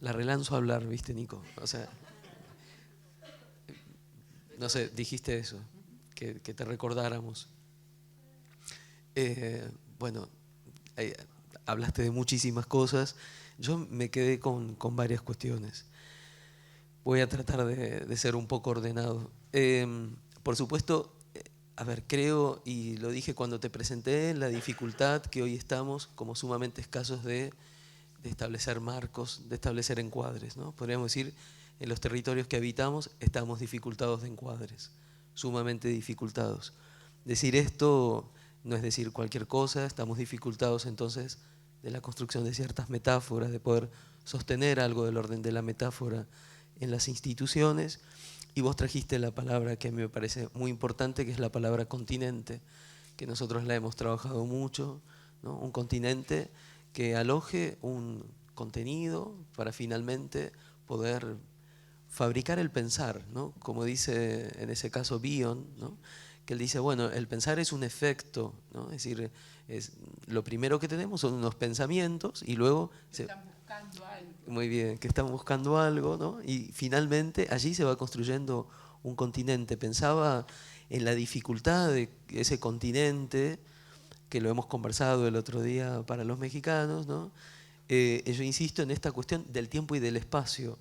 La relanzo a hablar, ¿viste, Nico? O sea, no sé, dijiste eso, que te recordáramos. Bueno, hablaste de muchísimas cosas. Yo me quedé con varias cuestiones. Voy a tratar de ser un poco ordenado. Por supuesto, a ver, creo, y lo dije cuando te presenté, la dificultad que hoy estamos como sumamente escasos de establecer marcos, de establecer encuadres, ¿no? Podríamos decir, en los territorios que habitamos estamos dificultados de encuadres, sumamente dificultados. Decir esto no es decir cualquier cosa, estamos dificultados entonces de la construcción de ciertas metáforas, de poder sostener algo del orden de la metáfora en las instituciones. Y vos trajiste la palabra que a mí me parece muy importante, que es la palabra continente, que nosotros la hemos trabajado mucho, ¿no? Un continente que aloje un contenido para finalmente poder fabricar el pensar, ¿no? Como dice en ese caso Bion, ¿no? Que él dice, bueno, el pensar es un efecto, ¿no? Es decir, lo primero que tenemos son unos pensamientos y luego... Están buscando algo. Muy bien, que están buscando algo, ¿no? Y finalmente allí se va construyendo un continente. Pensaba en la dificultad de ese continente, que lo hemos conversado el otro día para los mexicanos, ¿no? Yo insisto en esta cuestión del tiempo y del espacio,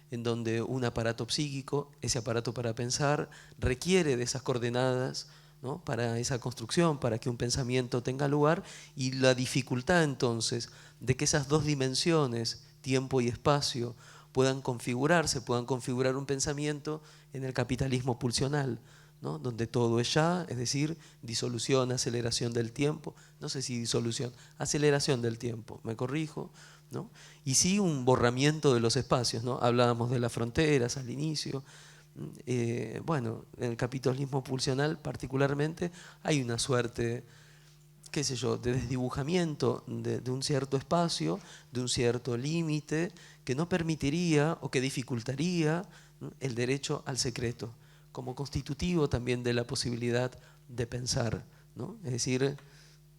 en donde un aparato psíquico, ese aparato para pensar, requiere de esas coordenadas, ¿no? Para esa construcción, para que un pensamiento tenga lugar, y la dificultad entonces de que esas dos dimensiones, tiempo y espacio, puedan configurarse, puedan configurar un pensamiento en el capitalismo pulsional, ¿no? Donde todo es ya, es decir, disolución, aceleración del tiempo, no sé si disolución, aceleración del tiempo, me corrijo, ¿no? Y sí un borramiento de los espacios, ¿no? Hablábamos de las fronteras al inicio. Bueno, en el capitalismo pulsional particularmente hay una suerte, qué sé yo, de desdibujamiento de un cierto espacio, de un cierto límite, que no permitiría o que dificultaría, ¿no? El derecho al secreto, como constitutivo también de la posibilidad de pensar, ¿no? Es decir,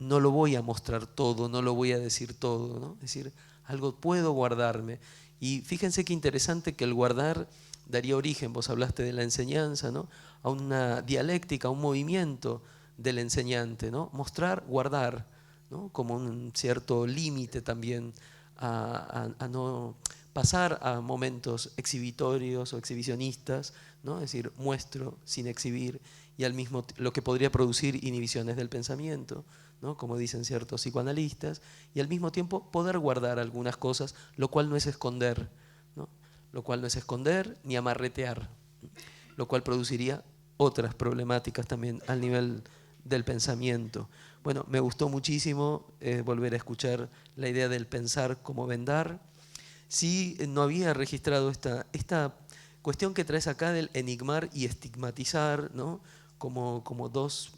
no lo voy a mostrar todo, no lo voy a decir todo, ¿no? Es decir, algo puedo guardarme. Y fíjense qué interesante que el guardar daría origen, vos hablaste de la enseñanza, ¿no? A una dialéctica, a un movimiento del enseñante, ¿no? Mostrar, guardar, ¿no? Como un cierto límite también a no pasar a momentos exhibitorios o exhibicionistas, ¿no? Es decir, muestro sin exhibir, y al mismo lo que podría producir inhibiciones del pensamiento, ¿no? Como dicen ciertos psicoanalistas, y al mismo tiempo poder guardar algunas cosas, lo cual no es esconder, ¿no? Lo cual no es esconder ni amarretear, lo cual produciría otras problemáticas también al nivel del pensamiento. Bueno, me gustó muchísimo volver a escuchar la idea del pensar como vendar. Sí, no había registrado esta cuestión que traes acá del enigmar y estigmatizar, ¿no? como dos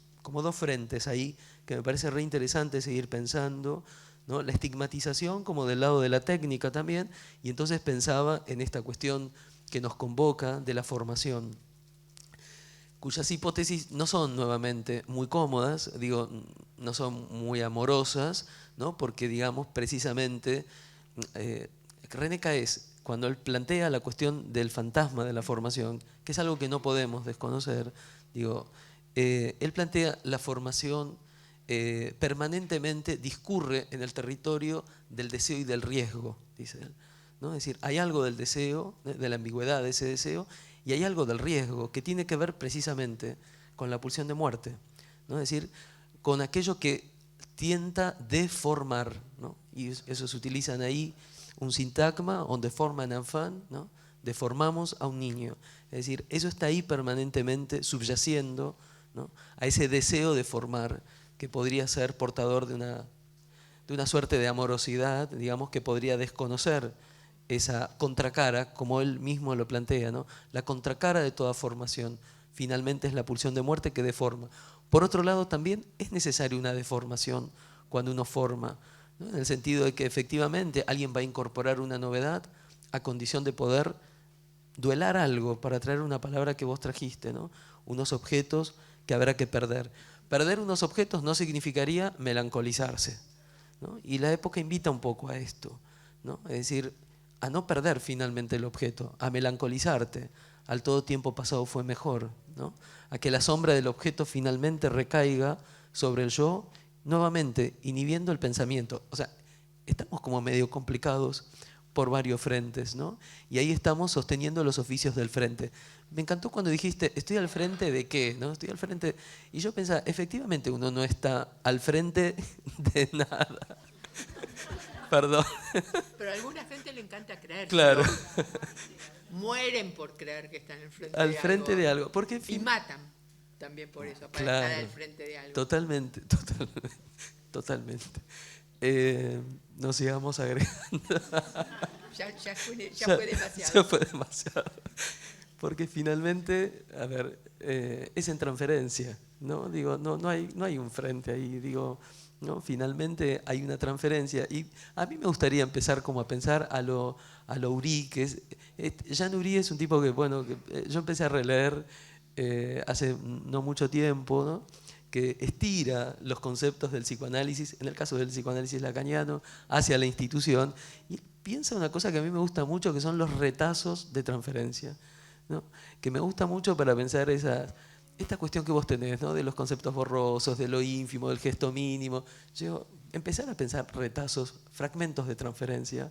frentes ahí que me parece re interesante seguir pensando, ¿no? La estigmatización como del lado de la técnica también, y entonces pensaba en esta cuestión que nos convoca de la formación, cuyas hipótesis no son nuevamente muy cómodas, digo, no son muy amorosas, ¿no? Porque digamos precisamente René Caes, cuando él plantea la cuestión del fantasma de la formación, que es algo que no podemos desconocer, digo, él plantea la formación permanentemente discurre en el territorio del deseo y del riesgo, dice él, ¿no? Es decir, hay algo del deseo, de la ambigüedad de ese deseo, y hay algo del riesgo que tiene que ver precisamente con la pulsión de muerte, ¿no? Es decir, con aquello que tienta deformar, ¿no? Y eso se utilizan ahí un sintagma, donde forman enfant, ¿no? Deformamos a un niño. Es decir, eso está ahí permanentemente subyaciendo, ¿no? A ese deseo de formar que podría ser portador de una suerte de amorosidad, digamos, que podría desconocer esa contracara, como él mismo lo plantea, ¿no? La contracara de toda formación finalmente es la pulsión de muerte que deforma. Por otro lado, también es necesaria una deformación cuando uno forma, ¿no? En el sentido de que efectivamente alguien va a incorporar una novedad a condición de poder duelar algo, para traer una palabra que vos trajiste, ¿no? Unos objetos que habrá que perder. Perder unos objetos no significaría melancolizarse, ¿no? Y la época invita un poco a esto, ¿no? Es decir, a no perder finalmente el objeto, a melancolizarte, al todo tiempo pasado fue mejor, ¿no? A que la sombra del objeto finalmente recaiga sobre el yo, nuevamente inhibiendo el pensamiento. O sea, estamos como medio complicados por varios frentes, ¿no? Y ahí estamos sosteniendo los oficios del frente. Me encantó cuando dijiste, ¿estoy al frente de qué? ¿No? Estoy al frente. Y yo pensaba, efectivamente uno no está al frente de nada. Perdón. Pero a alguna gente le encanta creer. Claro. Mueren por creer que están al frente Al frente de algo. Porque y matan también por eso, para claro, estar al frente de algo. Totalmente. Nos sigamos agregando. Ya fue demasiado. Ya fue demasiado. Porque finalmente, a ver, es en transferencia, ¿no? Digo, no hay un frente ahí, digo, ¿no? Finalmente hay una transferencia. Y a mí me gustaría empezar como a pensar a lo Uri, que es. Jean Uri es un tipo que, bueno, yo empecé a releer hace no mucho tiempo, ¿no? Que estira los conceptos del psicoanálisis, en el caso del psicoanálisis lacaniano, hacia la institución, y piensa una cosa que a mí me gusta mucho, que son los retazos de transferencia, ¿no? Que me gusta mucho para pensar esta cuestión que vos tenés, ¿no? De los conceptos borrosos, de lo ínfimo, del gesto mínimo. Yo empezar a pensar retazos, fragmentos de transferencia,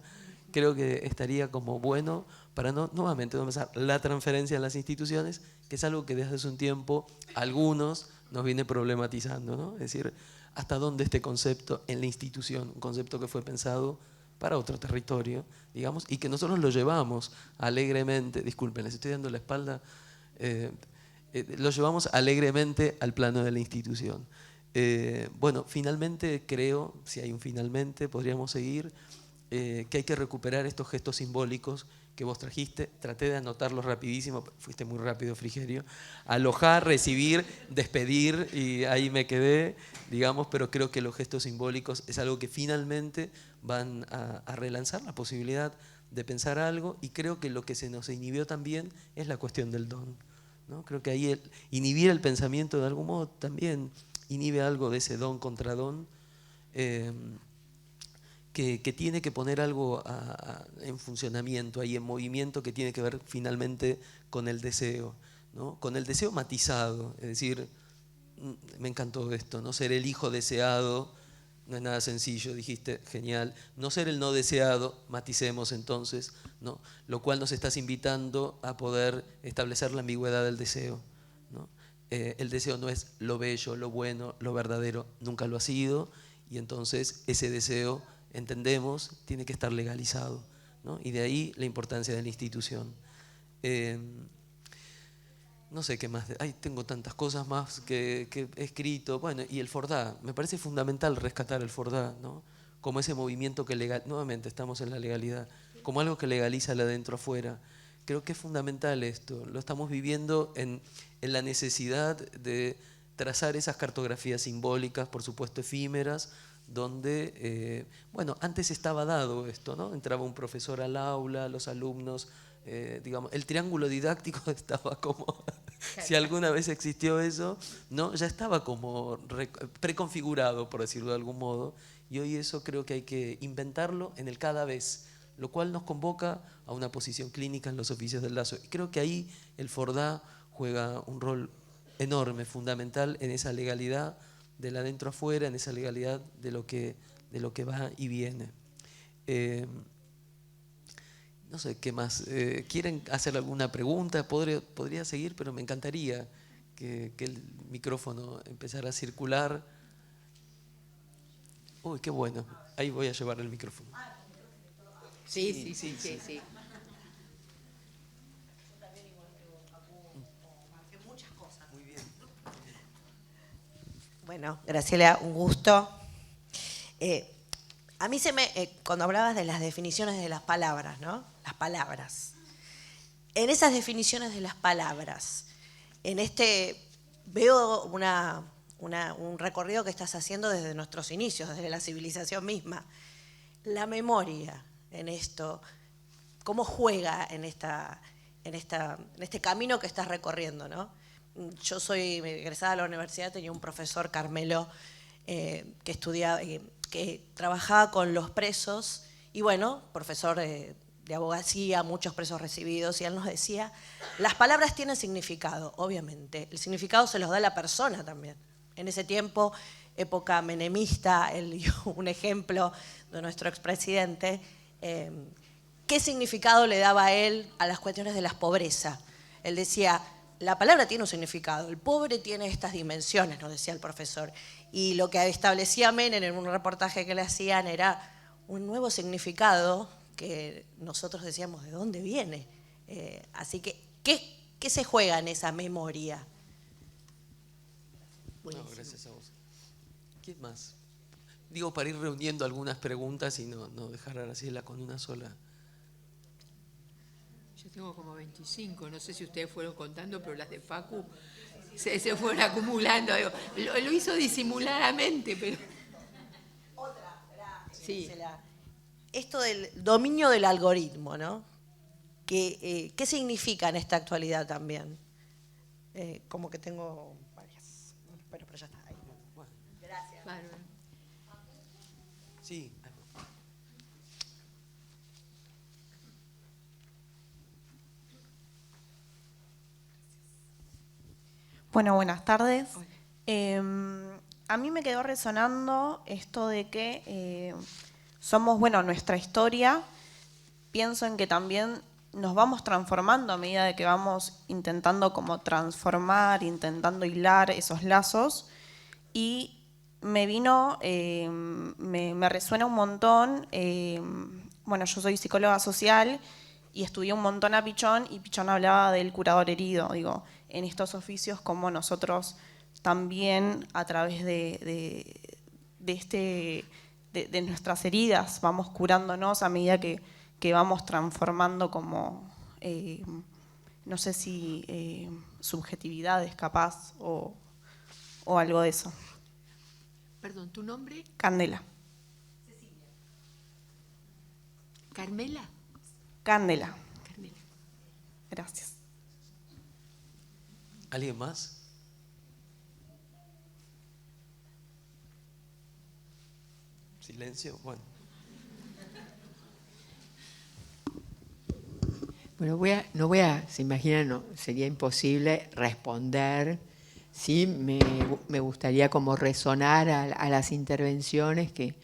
creo que estaría como bueno para nuevamente no pensar la transferencia en las instituciones, que es algo que desde hace un tiempo algunos nos viene problematizando, ¿no? Es decir, hasta dónde este concepto en la institución, un concepto que fue pensado para otro territorio, digamos, y que nosotros lo llevamos alegremente, disculpen, les estoy dando la espalda, lo llevamos alegremente al plano de la institución. Bueno, finalmente creo, si hay un finalmente, podríamos seguir, que hay que recuperar estos gestos simbólicos que vos trajiste. Traté de anotarlos rapidísimo, fuiste muy rápido, Frigerio. Alojar, recibir, despedir, y ahí me quedé, digamos, pero creo que los gestos simbólicos es algo que finalmente van a relanzar la posibilidad de pensar algo, y creo que lo que se nos inhibió también es la cuestión del don, ¿no? Creo que ahí inhibir el pensamiento de algún modo también inhibe algo de ese don contra don, que tiene que poner algo en funcionamiento, ahí en movimiento, que tiene que ver finalmente con el deseo, ¿no? Con el deseo matizado. Es decir, me encantó esto, no ser el hijo deseado no es nada sencillo, dijiste, genial. No ser el no deseado, maticemos entonces, ¿no? Lo cual nos estás invitando a poder establecer la ambigüedad del deseo, ¿no? El deseo no es lo bello, lo bueno, lo verdadero, nunca lo ha sido, y entonces ese deseo, entendemos, tiene que estar legalizado, ¿no? Y de ahí la importancia de la institución. No sé qué más. Ay, tengo tantas cosas más que he escrito. Bueno, y el Fordá. Me parece fundamental rescatar el Fordá, ¿no? Como ese movimiento que nuevamente estamos en la legalidad, como algo que legaliza el adentro afuera, creo que es fundamental esto. Lo estamos viviendo en la necesidad de trazar esas cartografías simbólicas, por supuesto efímeras, donde, bueno, antes estaba dado esto, ¿no? Entraba un profesor al aula, los alumnos, digamos, el triángulo didáctico estaba como, si alguna vez existió eso, ¿no? Ya estaba como preconfigurado, por decirlo de algún modo, y hoy eso creo que hay que inventarlo en el cada vez, lo cual nos convoca a una posición clínica en los oficios del lazo. Y creo que ahí el FORDA juega un rol enorme, fundamental en esa legalidad del adentro afuera, en esa legalidad de lo que va y viene. No sé qué más. ¿Quieren hacer alguna pregunta? Podría seguir, pero me encantaría que el micrófono empezara a circular. Uy, qué bueno. Ahí voy a llevar el micrófono. Sí. Bueno, Graciela, un gusto. A mí cuando hablabas de las definiciones de las palabras, ¿no? Las palabras. En esas definiciones de las palabras, veo un recorrido que estás haciendo desde nuestros inicios, desde la civilización misma. La memoria en esto, ¿cómo juega en este camino que estás recorriendo, ¿no? Yo soy egresada a la universidad, tenía un profesor, Carmelo, que trabajaba con los presos, y bueno, profesor de abogacía, muchos presos recibidos, y él nos decía, las palabras tienen significado, obviamente, el significado se los da la persona también. En ese tiempo, época menemista, él dio un ejemplo de nuestro expresidente, ¿qué significado le daba a él a las cuestiones de la pobreza? Él decía, la palabra tiene un significado, el pobre tiene estas dimensiones, nos decía el profesor. Y lo que establecía Menem en un reportaje que le hacían era un nuevo significado que nosotros decíamos, ¿de dónde viene? Así que, ¿qué se juega en esa memoria? No, gracias a vos. ¿Quién más? Digo, para ir reuniendo algunas preguntas y no dejar a Graciela con una sola. Yo tengo como 25, no sé si ustedes fueron contando, pero las de Facu se fueron acumulando. Lo hizo disimuladamente, pero... Otra, gracias. Sí. Esto del dominio del algoritmo, ¿no? ¿Qué significa en esta actualidad también? Como que tengo varias, pero ya está ahí. Bueno. Gracias. Bárbaro. Sí. Bueno, buenas tardes. A mí me quedó resonando esto de que somos, bueno, nuestra historia. Pienso en que también nos vamos transformando a medida de que vamos intentando como transformar, intentando hilar esos lazos. Y me resuena un montón. Bueno, yo soy psicóloga social y estudié un montón a Pichón, y Pichón hablaba del curador herido, digo, en estos oficios como nosotros también a través de nuestras heridas vamos curándonos a medida que vamos transformando como, no sé si subjetividades capaz o algo de eso. Perdón, ¿tu nombre? Candela. Cecilia. ¿Carmela? Candela. Carmela. Gracias. ¿Alguien más? Silencio, bueno. Bueno, se imaginan, no, sería imposible responder. Sí, me gustaría como resonar a las intervenciones que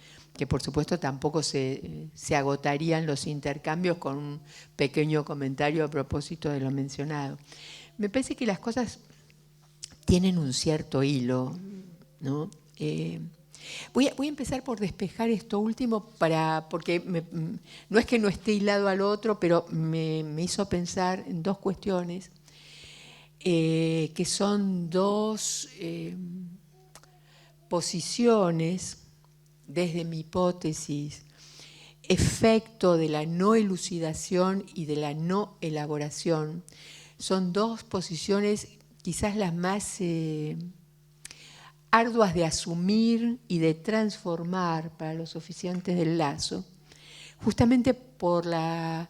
por supuesto tampoco se agotarían los intercambios con un pequeño comentario a propósito de lo mencionado. Me parece que las cosas tienen un cierto hilo, ¿no? Voy a empezar por despejar esto último porque no es que no esté hilado al otro, pero me hizo pensar en dos cuestiones que son dos posiciones desde mi hipótesis efecto de la no elucidación y de la no elaboración son dos posiciones quizás las más arduas de asumir y de transformar para los oficiantes del lazo, justamente por la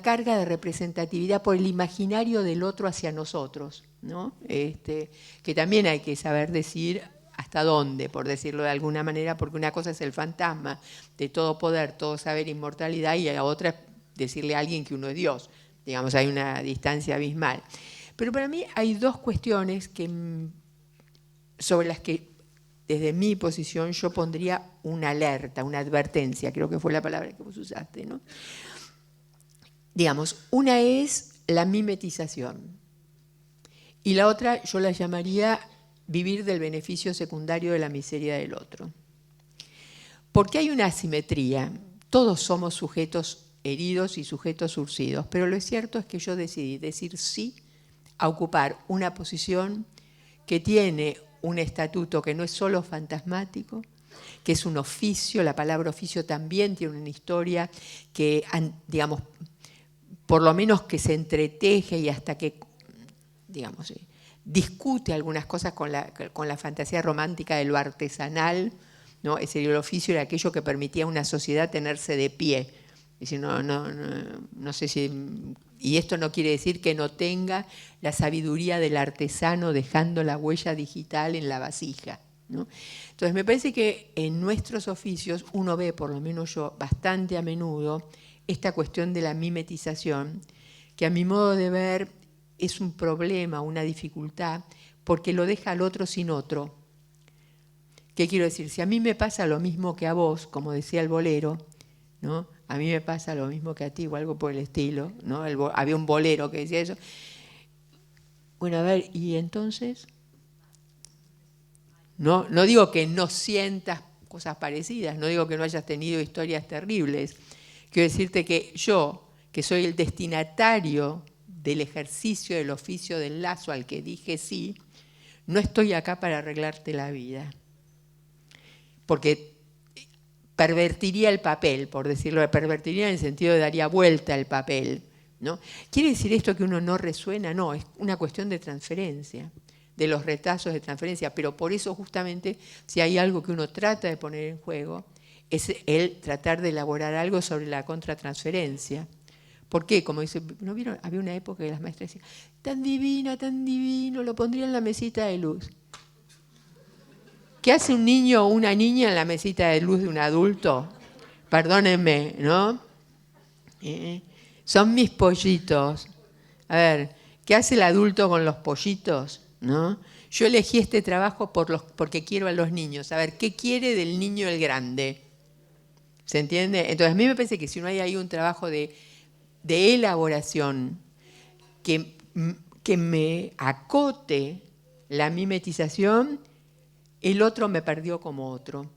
carga de representatividad, por el imaginario del otro hacia nosotros, ¿no? Que también hay que saber decir hasta dónde, por decirlo de alguna manera, porque una cosa es el fantasma de todo poder, todo saber, inmortalidad, y la otra es decirle a alguien que uno es Dios. Digamos, hay una distancia abismal. Pero para mí hay dos cuestiones sobre las que, desde mi posición, yo pondría una alerta, una advertencia, creo que fue la palabra que vos usaste, ¿no? Digamos, una es la mimetización y la otra yo la llamaría vivir del beneficio secundario de la miseria del otro. Porque hay una asimetría, todos somos sujetos heridos y sujetos surcidos, pero lo cierto es que yo decidí decir sí a ocupar una posición que tiene un estatuto que no es solo fantasmático, que es un oficio, la palabra oficio también tiene una historia que, digamos, por lo menos que se entreteje y hasta que, digamos, discute algunas cosas con la fantasía romántica de lo artesanal, ¿no? Es decir, el oficio era aquello que permitía a una sociedad tenerse de pie. Es decir, no sé si... Y esto no quiere decir que no tenga la sabiduría del artesano dejando la huella digital en la vasija, ¿no? Entonces me parece que en nuestros oficios uno ve, por lo menos yo, bastante a menudo, esta cuestión de la mimetización, que a mi modo de ver es un problema, una dificultad, porque lo deja al otro sin otro. ¿Qué quiero decir? Si a mí me pasa lo mismo que a vos, como decía el bolero, ¿no? A mí me pasa lo mismo que a ti o algo por el estilo, ¿no? Había un bolero que decía eso. Bueno, a ver, ¿y entonces? No digo que no sientas cosas parecidas, no digo que no hayas tenido historias terribles. Quiero decirte que yo, que soy el destinatario del ejercicio del oficio del lazo al que dije sí, no estoy acá para arreglarte la vida. Porque pervertiría el papel, por decirlo, pervertiría en el sentido de daría vuelta el papel, ¿no? ¿Quiere decir esto que uno no resuena? No, es una cuestión de transferencia, de los retazos de transferencia, pero por eso justamente si hay algo que uno trata de poner en juego, es el tratar de elaborar algo sobre la contratransferencia. ¿Por qué? Como dice, ¿no vieron? Había una época que las maestras decían, tan divino, lo pondría en la mesita de luz. ¿Qué hace un niño o una niña en la mesita de luz de un adulto? Perdónenme, ¿no? Son mis pollitos. A ver, ¿qué hace el adulto con los pollitos? ¿No? Yo elegí este trabajo porque quiero a los niños. A ver, ¿qué quiere del niño el grande? ¿Se entiende? Entonces a mí me parece que si no hay ahí un trabajo de elaboración que me acote la mimetización, el otro me perdió como otro.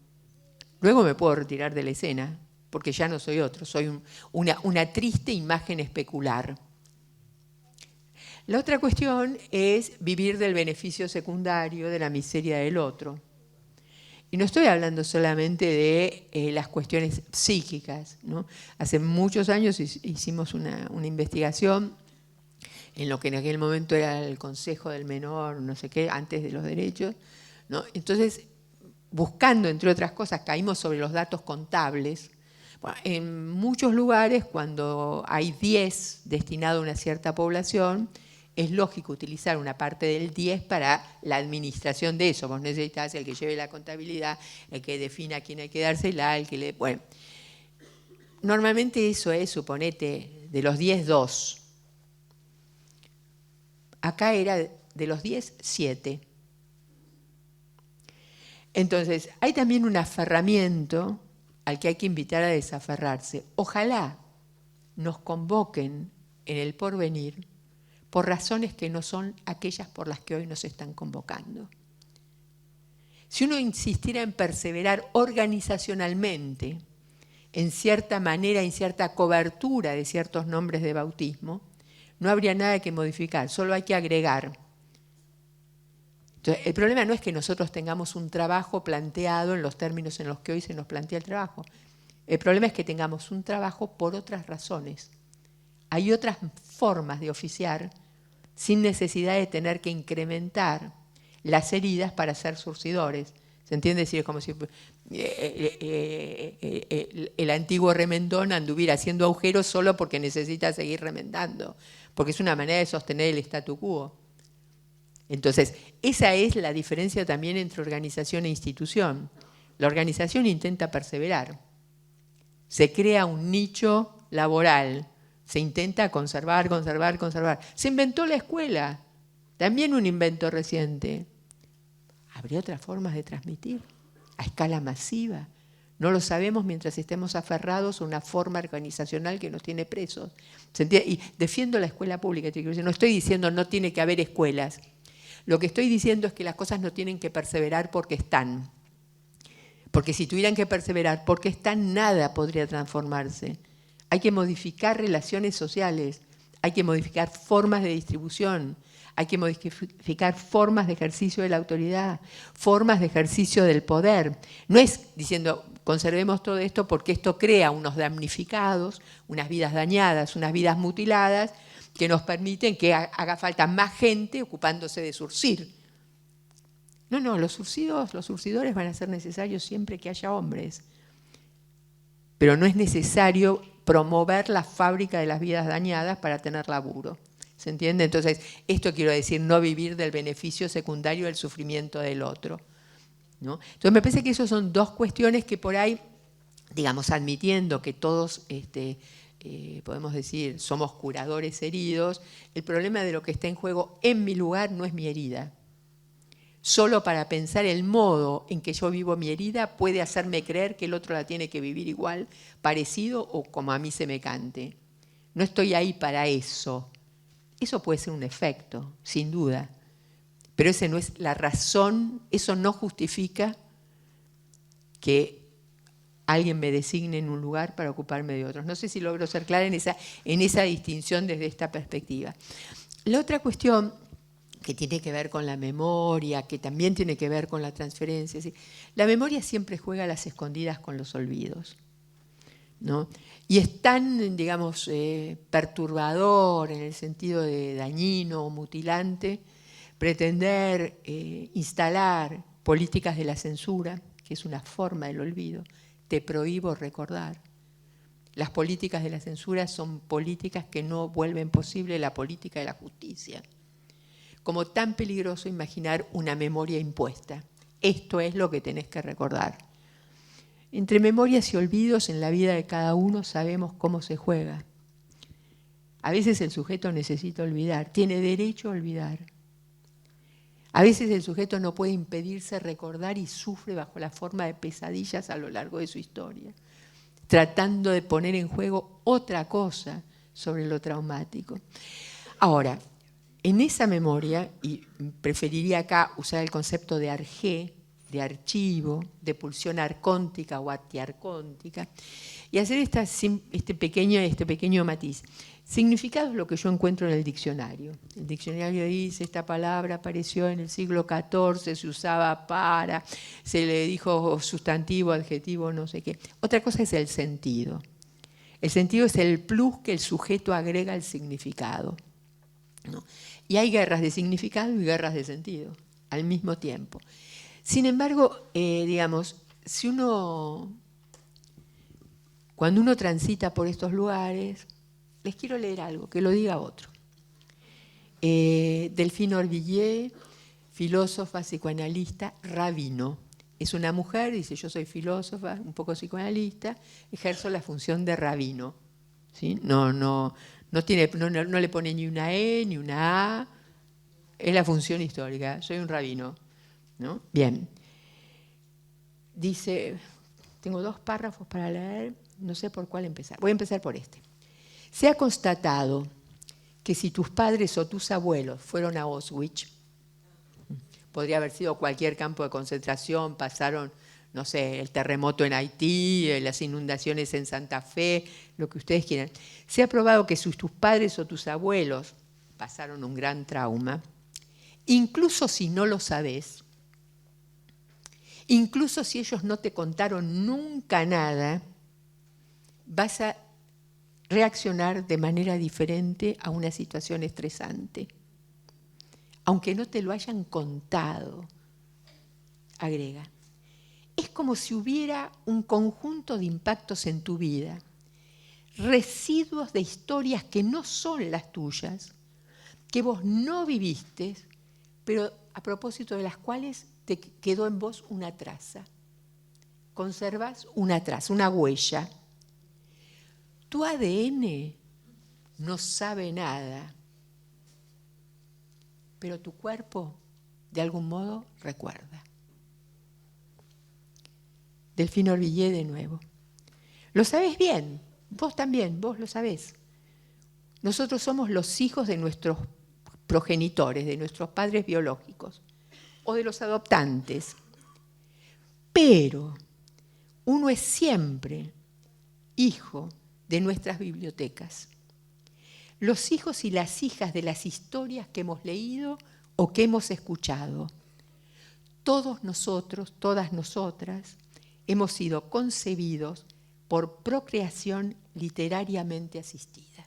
Luego me puedo retirar de la escena, porque ya no soy otro, soy una triste imagen especular. La otra cuestión es vivir del beneficio secundario de la miseria del otro. Y no estoy hablando solamente de las cuestiones psíquicas, ¿no? Hace muchos años hicimos una investigación en lo que en aquel momento era el Consejo del Menor, no sé qué, antes de los derechos, ¿no? Entonces, buscando, entre otras cosas, caímos sobre los datos contables. Bueno, en muchos lugares, cuando hay 10 destinados a una cierta población, es lógico utilizar una parte del 10 para la administración de eso. Vos necesitas el que lleve la contabilidad, el que defina a quién hay que dársela, el que le... Bueno, normalmente eso es, suponete, de los 10, 2. Acá era de los 10, 7. Entonces, hay también un aferramiento al que hay que invitar a desaferrarse. Ojalá nos convoquen en el porvenir por razones que no son aquellas por las que hoy nos están convocando. Si uno insistiera en perseverar organizacionalmente en cierta manera, en cierta cobertura de ciertos nombres de bautismo, no habría nada que modificar, solo hay que agregar. Entonces, el problema no es que nosotros tengamos un trabajo planteado en los términos en los que hoy se nos plantea el trabajo. El problema es que tengamos un trabajo por otras razones. Hay otras formas de oficiar sin necesidad de tener que incrementar las heridas para ser surcidores. ¿Se entiende? Es decir, es como si el antiguo remendón anduviera haciendo agujeros solo porque necesita seguir remendando, porque es una manera de sostener el statu quo. Entonces, esa es la diferencia también entre organización e institución. La organización intenta perseverar. Se crea un nicho laboral. Se intenta conservar, conservar, conservar. Se inventó la escuela. También un invento reciente. ¿Habría otras formas de transmitir? A escala masiva. No lo sabemos mientras estemos aferrados a una forma organizacional que nos tiene presos. ¿Se entiende? Y defiendo la escuela pública. No estoy diciendo no tiene que haber escuelas. Lo que estoy diciendo es que las cosas no tienen que perseverar porque están. Porque si tuvieran que perseverar porque están, nada podría transformarse. Hay que modificar relaciones sociales, hay que modificar formas de distribución, hay que modificar formas de ejercicio de la autoridad, formas de ejercicio del poder. No es diciendo conservemos todo esto porque esto crea unos damnificados, unas vidas dañadas, unas vidas mutiladas, que nos permiten que haga falta más gente ocupándose de surcir. No, los surcidores van a ser necesarios siempre que haya hombres. Pero no es necesario promover la fábrica de las vidas dañadas para tener laburo. ¿Se entiende? Entonces, esto quiero decir, no vivir del beneficio secundario del sufrimiento del otro, ¿no? Entonces, me parece que esas son dos cuestiones que por ahí, digamos, admitiendo que todos podemos decir, somos curadores heridos, el problema de lo que está en juego en mi lugar no es mi herida. Solo para pensar el modo en que yo vivo mi herida puede hacerme creer que el otro la tiene que vivir igual, parecido o como a mí se me cante. No estoy ahí para eso. Eso puede ser un efecto, sin duda. Pero ese no es la razón, eso no justifica que alguien me designe en un lugar para ocuparme de otros. No sé si logro ser clara en esa distinción desde esta perspectiva. La otra cuestión que tiene que ver con la memoria, que también tiene que ver con la transferencia. ¿Sí? La memoria siempre juega a las escondidas con los olvidos, ¿no? Y es tan, digamos, perturbador en el sentido de dañino o mutilante pretender instalar políticas de la censura, que es una forma del olvido. Te prohíbo recordar. Las políticas de la censura son políticas que no vuelven posible la política de la justicia. Como tan peligroso imaginar una memoria impuesta. Esto es lo que tenés que recordar. Entre memorias y olvidos en la vida de cada uno sabemos cómo se juega. A veces el sujeto necesita olvidar, tiene derecho a olvidar. A veces el sujeto no puede impedirse recordar y sufre bajo la forma de pesadillas a lo largo de su historia, tratando de poner en juego otra cosa sobre lo traumático. Ahora, en esa memoria, y preferiría acá usar el concepto de arjé, de archivo, de pulsión arcóntica o antiarcóntica, y hacer este pequeño matiz. Significado es lo que yo encuentro en el diccionario. El diccionario dice, esta palabra apareció en el siglo XIV, se usaba para, se le dijo sustantivo, adjetivo, no sé qué. Otra cosa es el sentido. El sentido es el plus que el sujeto agrega al significado, ¿no? Y hay guerras de significado y guerras de sentido al mismo tiempo. Sin embargo, digamos, cuando uno transita por estos lugares, les quiero leer algo, que lo diga otro. Delphine Orvilliers, filósofa, psicoanalista, rabino. Es una mujer, dice, yo soy filósofa, un poco psicoanalista, ejerzo la función de rabino. ¿Sí? No le pone ni una E, ni una A, es la función histórica, soy un rabino, ¿no? Bien. Dice, tengo 2 párrafos para leer, no sé por cuál empezar. Voy a empezar por este. Se ha constatado que si tus padres o tus abuelos fueron a Auschwitz, podría haber sido cualquier campo de concentración, pasaron, no sé, el terremoto en Haití, las inundaciones en Santa Fe, lo que ustedes quieran. Se ha probado que si tus padres o tus abuelos pasaron un gran trauma, incluso si no lo sabés, incluso si ellos no te contaron nunca nada, vas a reaccionar de manera diferente a una situación estresante. Aunque no te lo hayan contado, agrega. Es como si hubiera un conjunto de impactos en tu vida, residuos de historias que no son las tuyas, que vos no viviste, pero a propósito de las cuales te quedó en vos una traza. Conservas una traza, una huella. Tu ADN no sabe nada, pero tu cuerpo, de algún modo, recuerda. Delfín Orvillé de nuevo. Lo sabés bien, vos también, vos lo sabés. Nosotros somos los hijos de nuestros progenitores, de nuestros padres biológicos o de los adoptantes. Pero uno es siempre hijo de nuestras bibliotecas. Los hijos y las hijas de las historias que hemos leído o que hemos escuchado. Todos nosotros, todas nosotras, hemos sido concebidos por procreación literariamente asistida.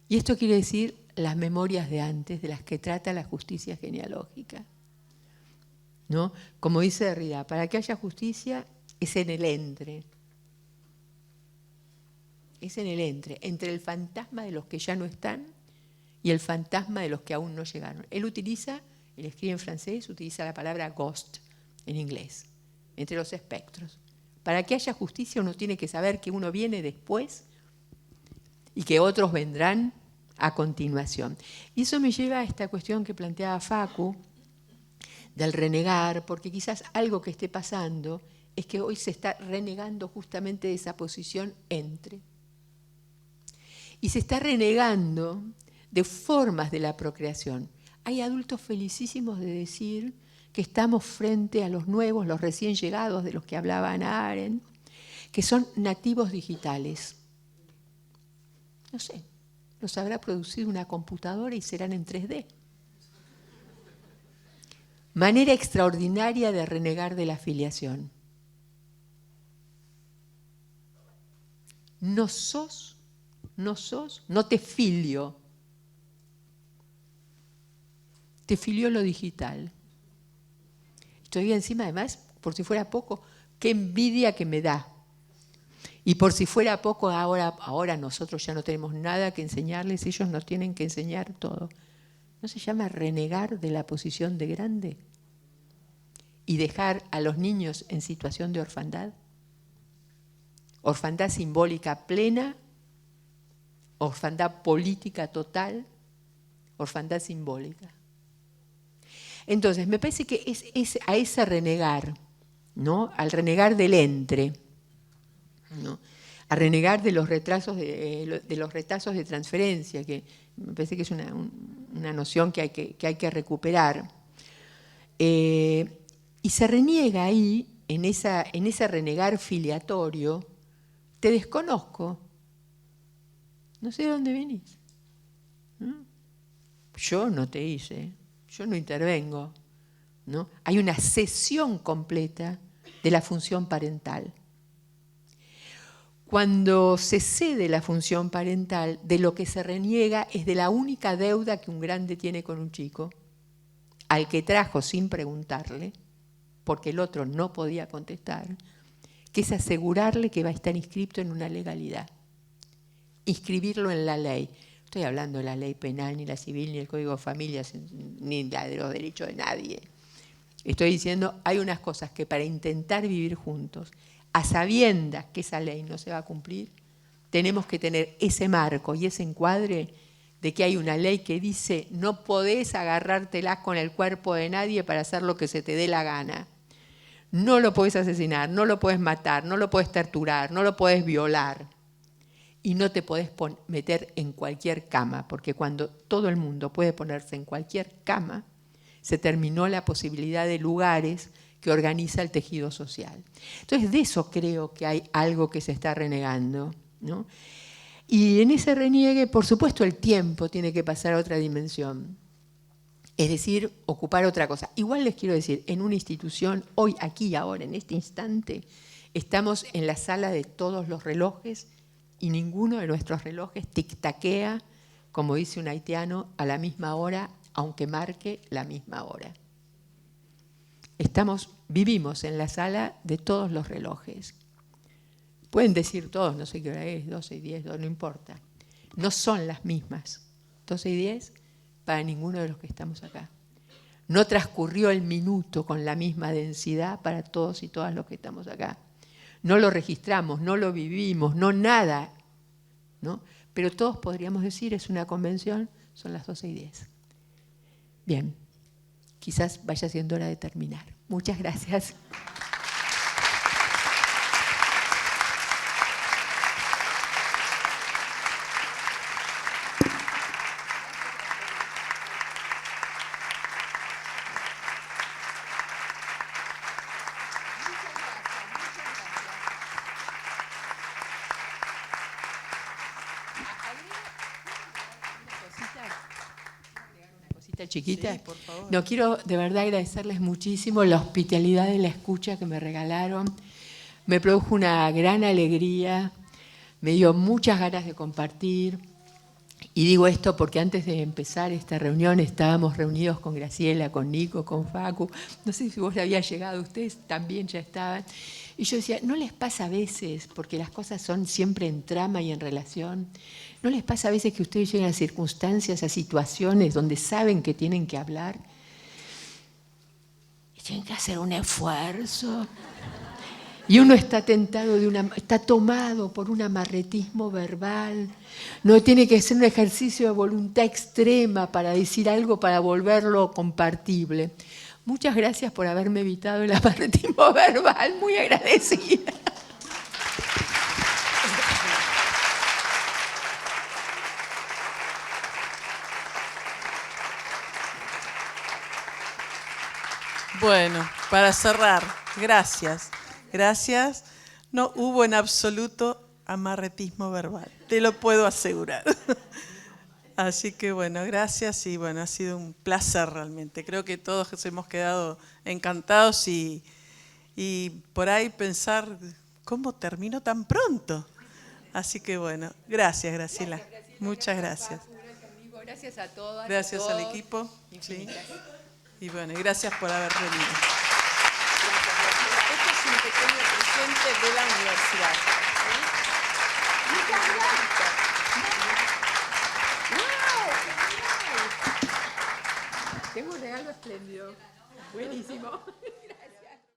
Y esto quiere decir las memorias de antes, de las que trata la justicia genealógica, ¿no? Como dice Derrida, para que haya justicia es en el entre. Es en el entre el fantasma de los que ya no están y el fantasma de los que aún no llegaron. Él escribe en francés, utiliza la palabra ghost en inglés, entre los espectros. Para que haya justicia uno tiene que saber que uno viene después y que otros vendrán a continuación. Y eso me lleva a esta cuestión que planteaba Facu, del renegar, porque quizás algo que esté pasando es que hoy se está renegando justamente de esa posición entre. Y se está renegando de formas de la procreación. Hay adultos felicísimos de decir que estamos frente a los nuevos, los recién llegados de los que hablaba Hannah Arendt, que son nativos digitales. No sé, los habrá producido una computadora y serán en 3D. Manera extraordinaria de renegar de la filiación. No te filio. Te filió lo digital. Estoy encima, además, por si fuera poco, qué envidia que me da. Y por si fuera poco, ahora nosotros ya no tenemos nada que enseñarles, ellos nos tienen que enseñar todo. ¿No se llama renegar de la posición de grande? ¿Y dejar a los niños en situación de orfandad? Orfandad simbólica plena, orfandad política total, orfandad simbólica. Entonces, me parece que es a ese renegar, ¿no? Al renegar del entre, ¿no? A renegar de los retrasos de los retazos de transferencia, que me parece que es una noción que hay que recuperar. Y se reniega ahí, en ese renegar filiatorio, te desconozco, no sé de dónde venís. ¿No? Yo no te hice, yo no intervengo, ¿no? Hay una cesión completa de la función parental. Cuando se cede la función parental, de lo que se reniega es de la única deuda que un grande tiene con un chico, al que trajo sin preguntarle, porque el otro no podía contestar, que es asegurarle que va a estar inscrito en una legalidad. Inscribirlo en la ley. Estoy hablando de la ley penal, ni la civil, ni el Código de Familias, ni la de los derechos de nadie. Estoy diciendo, hay unas cosas que para intentar vivir juntos, a sabiendas que esa ley no se va a cumplir, tenemos que tener ese marco y ese encuadre de que hay una ley que dice no podés agarrártelas con el cuerpo de nadie para hacer lo que se te dé la gana. No lo podés asesinar, no lo podés matar, no lo podés torturar, no lo podés violar. Y no te podés meter en cualquier cama, porque cuando todo el mundo puede ponerse en cualquier cama, se terminó la posibilidad de lugares que organiza el tejido social. Entonces, de eso creo que hay algo que se está renegando, ¿no? Y en ese reniegue, por supuesto, el tiempo tiene que pasar a otra dimensión. Es decir, ocupar otra cosa. Igual les quiero decir, en una institución, hoy, aquí, ahora, en este instante, Estamos en la sala de todos los relojes y ninguno de nuestros relojes tic-taquea, como dice un haitiano, a la misma hora, aunque marque la misma hora. Vivimos en la sala de todos los relojes. Pueden decir todos, no sé qué hora es, 12:10, no importa. No son las mismas. 12:10 para ninguno de los que estamos acá. No transcurrió el minuto con la misma densidad para todos y todas los que estamos acá. No lo registramos, no lo vivimos, no nada, ¿no? Pero todos podríamos decir, es una convención, son las 12:10. Bien, quizás vaya siendo hora de terminar. Muchas gracias. Chiquita. Sí, por favor. No, quiero de verdad agradecerles muchísimo la hospitalidad de la escucha que me regalaron. Me produjo una gran alegría, me dio muchas ganas de compartir. Y digo esto porque antes de empezar esta reunión estábamos reunidos con Graciela, con Nico, con Facu. No sé si vos le habías llegado, ustedes también ya estaban. Y yo decía, ¿no les pasa a veces, porque las cosas son siempre en trama y en relación, ¿no les pasa a veces que ustedes llegan a circunstancias, a situaciones donde saben que tienen que hablar y tienen que hacer un esfuerzo? Y uno está tentado está tomado por un amarretismo verbal. No tiene que hacer un ejercicio de voluntad extrema para decir algo, para volverlo compartible. Muchas gracias por haberme evitado el amarretismo verbal, muy agradecida. Bueno, para cerrar, gracias. Gracias. No hubo en absoluto amarretismo verbal, te lo puedo asegurar. Así que bueno, gracias y bueno, ha sido un placer realmente. Creo que todos hemos quedado encantados y por ahí pensar, ¿cómo terminó tan pronto? Así que bueno, gracias Graciela. Muchas gracias. Gracias a todas. Gracias al equipo. Sí. Y bueno, y gracias por haber venido. Este es un pequeño presente de la universidad. Muchas gracias. ¡Wow! Tengo un regalo espléndido. Buenísimo.